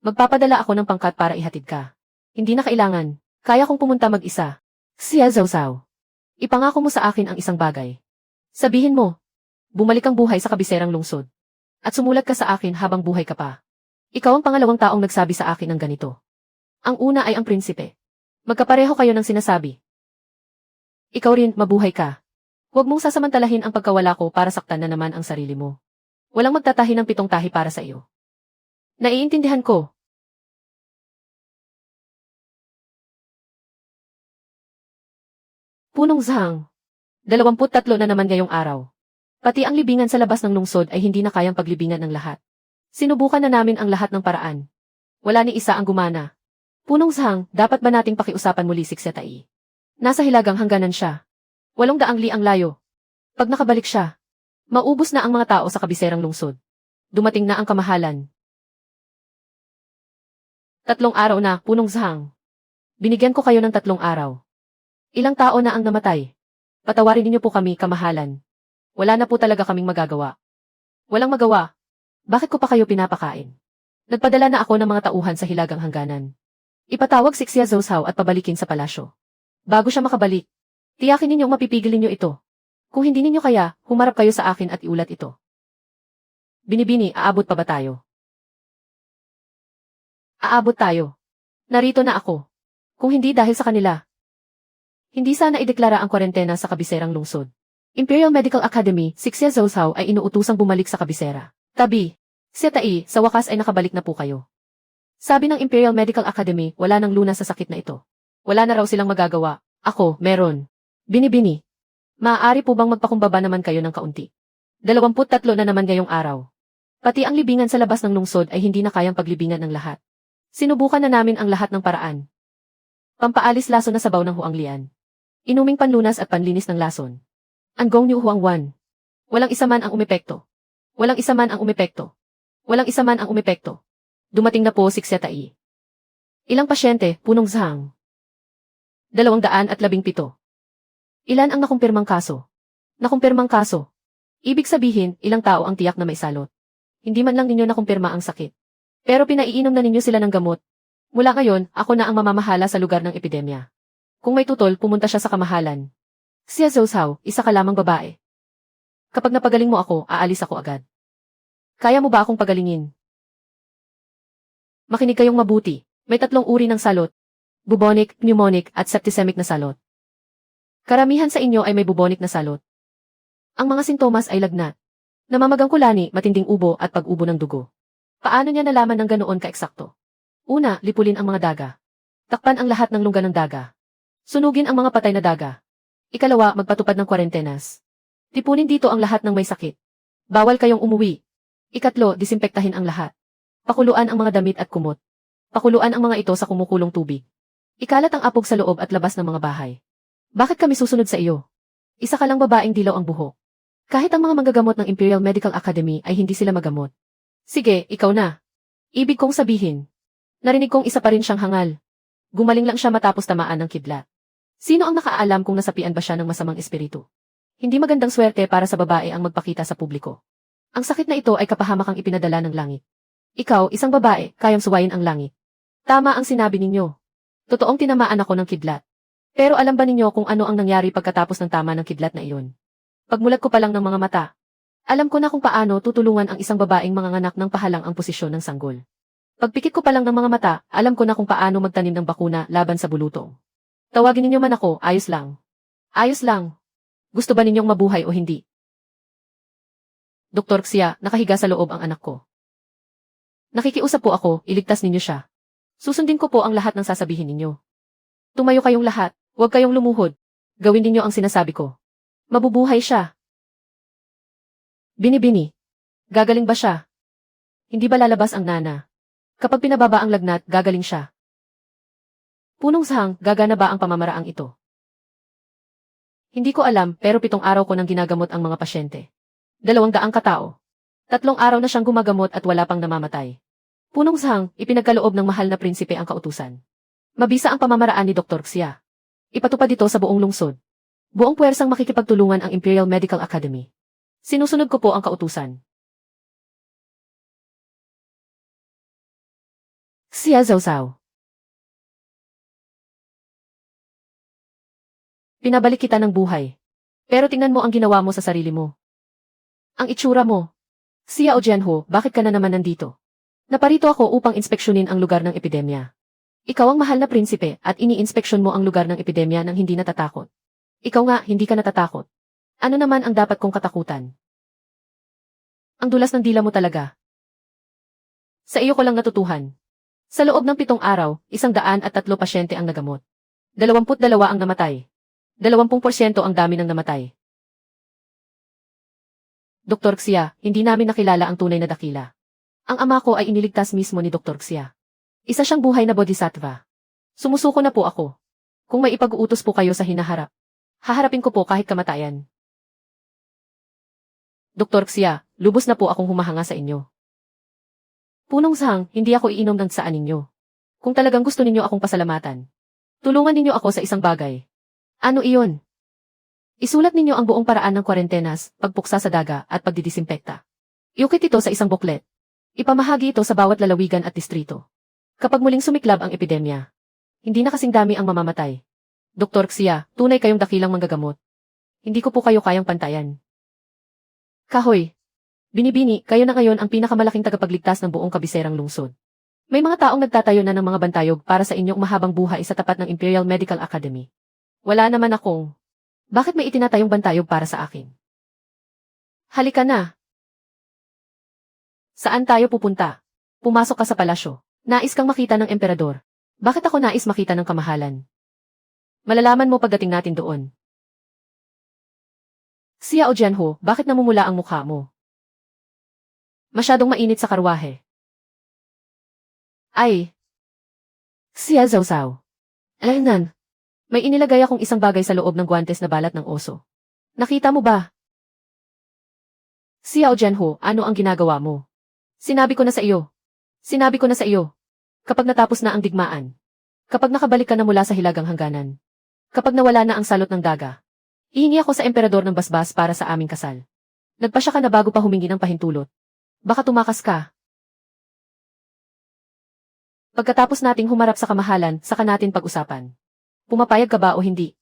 Magpapadala ako ng pangkat para ihatid ka. Hindi na kailangan. Kaya kong pumunta mag-isa. Siya Zawzaw. Ipangako mo sa akin ang isang bagay. Sabihin mo, bumalik ang buhay sa kabiserang lungsod. At sumulat ka sa akin habang buhay ka pa. Ikaw ang pangalawang taong nagsabi sa akin ng ganito. Ang una ay ang prinsipe. Magkapareho kayo ng sinasabi. Ikaw rin, mabuhay ka. Huwag mong sasamantalahin ang pagkawala ko para saktan na naman ang sarili mo. Walang magtatahi ng 7 tahi para sa iyo. Naiintindihan ko. Punong Zhang. 23 na naman ngayong araw. Pati ang libingan sa labas ng lungsod ay hindi na kayang paglibingan ng lahat. Sinubukan na namin ang lahat ng paraan. Wala ni isa ang gumana. Punong Zhang, dapat ba nating pakiusapan muli si Xia Tai? Nasa hilagang hangganan siya. 800 li ang layo. Pag nakabalik siya, maubos na ang mga tao sa kabiserang lungsod. Dumating na ang kamahalan. 3 araw na, Punong Zhang. Binigyan ko kayo ng 3 araw. Ilang tao na ang namatay. Patawarin niyo po kami, kamahalan. Wala na po talaga kaming magagawa. Walang magawa. Bakit ko pa kayo pinapakain? Nagpadala na ako ng mga tauhan sa hilagang hangganan. Ipatawag si Xia Zawzaw at pabalikin sa palasyo. Bago siya makabalik, tiyakin ninyong mapipigil ninyo ito. Kung hindi ninyo kaya, humarap kayo sa akin at iulat ito. Binibini, aabot pa ba tayo? Aabot tayo. Narito na ako. Kung hindi dahil sa kanila, hindi sana ideklara ang kwarentena sa kabiserang lungsod. Imperial Medical Academy, si Xia Zawzaw ay inuutusang bumalik sa kabisera. Tabi, Xia Tai, sa wakas ay nakabalik na po kayo. Sabi ng Imperial Medical Academy, wala nang lunas sa sakit na ito. Wala na raw silang magagawa. Ako, meron. Binibini. Maaari po bang magpakumbaba naman kayo ng kaunti? 23 na naman ngayong araw. Pati ang libingan sa labas ng lungsod ay hindi na kayang paglibingan ng lahat. Sinubukan na namin ang lahat ng paraan. Pampaalis lason na sabaw ng huanglian. Inuming panlunas at panlinis ng lason. Anggong Niu Huangwan. Walang isa man ang umepekto. Walang isa man ang umepekto. Walang isa man ang umepekto. Dumating na po si Xia Tai. Ilang pasyente, Punong Zhang? 217. Ilan ang nakumpirmang kaso? Nakumpirmang kaso. Ibig sabihin, ilang tao ang tiyak na may salot. Hindi man lang ninyo nakumpirma ang sakit. Pero pinaiinom na ninyo sila ng gamot. Mula ngayon, ako na ang mamamahala sa lugar ng epidemya. Kung may tutol, pumunta siya sa kamahalan. Siya Zhou, isa ka lamang babae. Kapag napagaling mo ako, aalis ako agad. Kaya mo ba akong pagalingin? Makinig kayong mabuti. May 3 uri ng salot. Bubonic, pneumonic, at septicemic na salot. Karamihan sa inyo ay may bubonic na salot. Ang mga sintomas ay lagnat, namamagang kulani, matinding ubo at pag-ubo ng dugo. Paano niya nalaman ng ganoon ka-eksakto? Una, lipulin ang mga daga. Takpan ang lahat ng lungga ng daga. Sunugin ang mga patay na daga. Ikalawa, magpatupad ng kwarentenas. Tipunin dito ang lahat ng may sakit. Bawal kayong umuwi. Ikatlo, disimpektahin ang lahat. Pakuluan ang mga damit at kumot. Pakuluan ang mga ito sa kumukulong tubig. Ikalat ang apog sa loob at labas ng mga bahay. Bakit kami susunod sa iyo? Isa ka lang babaeng dilaw ang buhok. Kahit ang mga manggagamot ng Imperial Medical Academy ay hindi sila magamot. Sige, ikaw na. Ibig kong sabihin. Narinig kong isa pa rin siyang hangal. Gumaling lang siya matapos tamaan ng kidlat. Sino ang nakaalam kung nasapian ba siya ng masamang espiritu? Hindi magandang swerte para sa babae ang magpakita sa publiko. Ang sakit na ito ay kapahamakang ipinadala ng langit. Ikaw, isang babae, kayang suwayin ang langit. Tama ang sinabi ninyo. Totoong tinamaan ako ng kidlat. Pero alam ba ninyo kung ano ang nangyari pagkatapos ng tama ng kidlat na iyon? Pagmulat ko pa lang ng mga mata, alam ko na kung paano tutulungan ang isang babaeng manganganak ng pahalang ang posisyon ng sanggol. Pagpikit ko pa lang ng mga mata, alam ko na kung paano magtanim ng bakuna laban sa bulutong. Tawagin ninyo man ako, ayos lang. Ayos lang. Gusto ba ninyong mabuhay o hindi? Dr. Xia, nakahiga sa loob ang anak ko. Nakikiusap po ako, iligtas ninyo siya. Susundin ko po ang lahat ng sasabihin ninyo. Tumayo kayong lahat, huwag kayong lumuhod. Gawin ninyo ang sinasabi ko. Mabubuhay siya. Binibini. Gagaling ba siya? Hindi ba lalabas ang nana? Kapag pinababa ang lagnat, gagaling siya. Punong sahang, gagana ba ang pamamaraang ito? Hindi ko alam, pero 7 araw ko nang ginagamot ang mga pasyente. 200 katao. 3 araw na siyang gumagamot at wala pang namamatay. Punong sahang, ipinagkaloob ng mahal na prinsipe ang kautusan. Mabisa ang pamamaraan ni Dr. Xia. Ipatupad ito sa buong lungsod. Buong puwersang makikipagtulungan ang Imperial Medical Academy. Sinusunod ko po ang kautusan. Xia Zhou. Pinabalik kita ng buhay. Pero tingnan mo ang ginawa mo sa sarili mo. Ang itsura mo. Xia Jianho, bakit ka na naman nandito? Naparito ako upang inspeksyonin ang lugar ng epidemya. Ikaw ang mahal na prinsipe at ini-inspeksyon mo ang lugar ng epidemya nang hindi natatakot. Ikaw nga, hindi ka natatakot. Ano naman ang dapat kong katakutan? Ang dulas ng dila mo talaga. Sa iyo ko lang natutuhan. Sa loob ng 7 araw, 103 pasyente ang nagamot. 22 ang namatay. 20% ang dami ng namatay. Dr. Xia, hindi namin nakilala ang tunay na dakila. Ang ama ko ay iniligtas mismo ni Dr. Xia. Isa siyang buhay na bodhisattva. Sumusuko na po ako. Kung may ipag-uutos po kayo sa hinaharap, haharapin ko po kahit kamatayan. Dr. Xia, lubos na po akong humahanga sa inyo. Punong sahang, hindi ako iinom ng saan ninyo. Kung talagang gusto ninyo akong pasalamatan, tulungan ninyo ako sa isang bagay. Ano iyon? Isulat ninyo ang buong paraan ng kwarentenas, pagpuksa sa daga, at pagdidisimpekta. Iukit ito sa isang booklet. Ipamahagi ito sa bawat lalawigan at distrito. Kapag muling sumiklab ang epidemya, hindi na kasing dami ang mamamatay. Dr. Xia, tunay kayong dakilang manggagamot. Hindi ko po kayo kayang pantayan. Kahoy. Binibini, kayo na ngayon ang pinakamalaking tagapagligtas ng buong kabiserang lungsod. May mga taong nagtatayo na ng mga bantayog para sa inyong mahabang buhay sa tapat ng Imperial Medical Academy. Wala naman akong. Bakit may itinatayong bantayog para sa akin? Halika na. Saan tayo pupunta? Pumasok ka sa palasyo. Nais kang makita ng emperador. Bakit ako nais makita ng kamahalan? Malalaman mo pagdating natin doon. Xia Jianho, bakit namumula ang mukha mo? Masyadong mainit sa karwahe. Ay. Xia Zhou. Alaynan. May inilagay akong isang bagay sa loob ng guwantes na balat ng oso. Nakita mo ba? Xia Jianho, ano ang ginagawa mo? Sinabi ko na sa iyo. Sinabi ko na sa iyo. Kapag natapos na ang digmaan. Kapag nakabalik ka na mula sa hilagang hangganan. Kapag nawala na ang salot ng daga. Ihingi ako sa emperador ng basbas para sa aming kasal. Nagpasya ka na bago pa humingi ng pahintulot. Baka tumakas ka. Pagkatapos nating humarap sa kamahalan, saka natin pag-usapan. Pumapayag ka ba o hindi?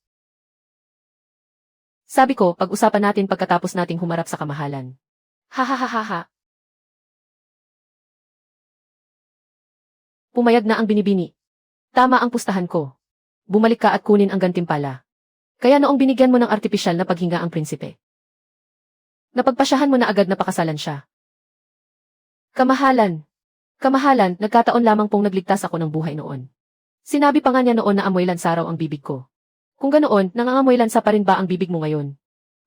Sabi ko, pag-usapan natin pagkatapos nating humarap sa kamahalan. Ha ha ha ha ha. Pumayag na ang binibini. Tama ang pustahan ko. Bumalik ka at kunin ang gantimpala. Kaya noong binigyan mo ng artipisyal na paghinga ang prinsipe, napagpasyahan mo na agad na pakasalan siya. Kamahalan. Kamahalan, nagkataon lamang pong nagligtas ako ng buhay noon. Sinabi pa nga niya noon na amoy lansa raw ang bibig ko. Kung ganoon, nangangamoy lansa pa rin ba ang bibig mo ngayon?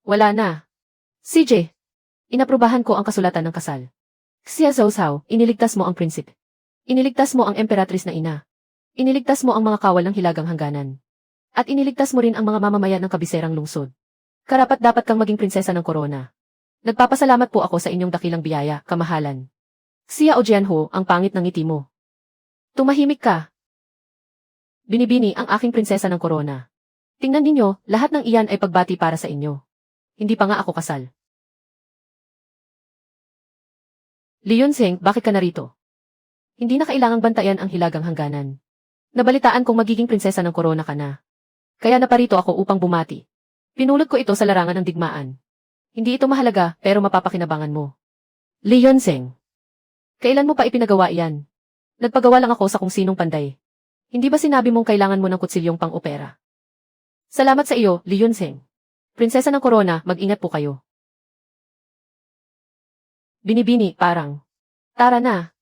Wala na. CJ, inaprubahan ko ang kasulatan ng kasal. Xia Zhou, iniligtas mo ang prinsipe. Iniligtas mo ang emperatris na ina. Iniligtas mo ang mga kawal ng hilagang hangganan. At iniligtas mo rin ang mga mamamayan ng kabiserang lungsod. Karapat-dapat kang maging prinsesa ng korona. Nagpapasalamat po ako sa inyong dakilang biyaya, kamahalan. Xia Ojianho, ang pangit ng ngiti mo. Tumahimik ka. Binibini ang aking prinsesa ng korona. Tingnan ninyo, lahat ng iyan ay pagbati para sa inyo. Hindi pa nga ako kasal. Li Yunzheng, bakit ka narito? Hindi na kailangang bantayan ang hilagang hangganan. Nabalitaan kong magiging prinsesa ng korona ka na. Kaya naparito ako upang bumati. Pinulot ko ito sa larangan ng digmaan. Hindi ito mahalaga, pero mapapakinabangan mo. Li Yunzheng. Kailan mo pa ipinagawa iyan? Nagpagawa lang ako sa kung sinong panday. Hindi ba sinabi mong kailangan mo ng kutsilyong pang-opera? Salamat sa iyo, Li Yunzheng. Prinsesa ng korona, mag-ingat po kayo. Binibini, parang. Tara na.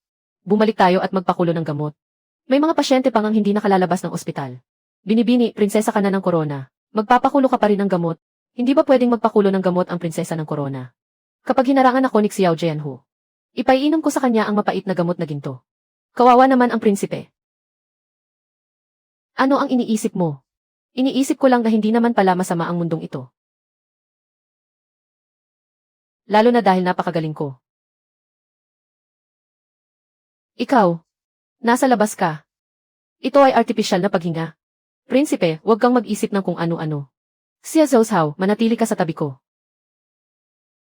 Bumalik tayo at magpakulo ng gamot. May mga pasyente pang ang hindi nakalalabas ng ospital. Binibini, prinsesa ka na ng korona. Magpapakulo ka pa rin ng gamot. Hindi ba pwedeng magpakulo ng gamot ang prinsesa ng korona? Kapag hinarangan ako ni Xiao Jianhu, ipaiinom ko sa kanya ang mapait na gamot na ginto. Kawawa naman ang prinsipe. Ano ang iniisip mo? Iniisip ko lang na hindi naman pala masama ang mundong ito. Lalo na dahil napakagaling ko. Ikaw, nasa labas ka. Ito ay artipisyal na paghinga. Prinsipe, huwag kang mag-isip ng kung ano-ano. Xia Zhou, manatili ka sa tabi ko.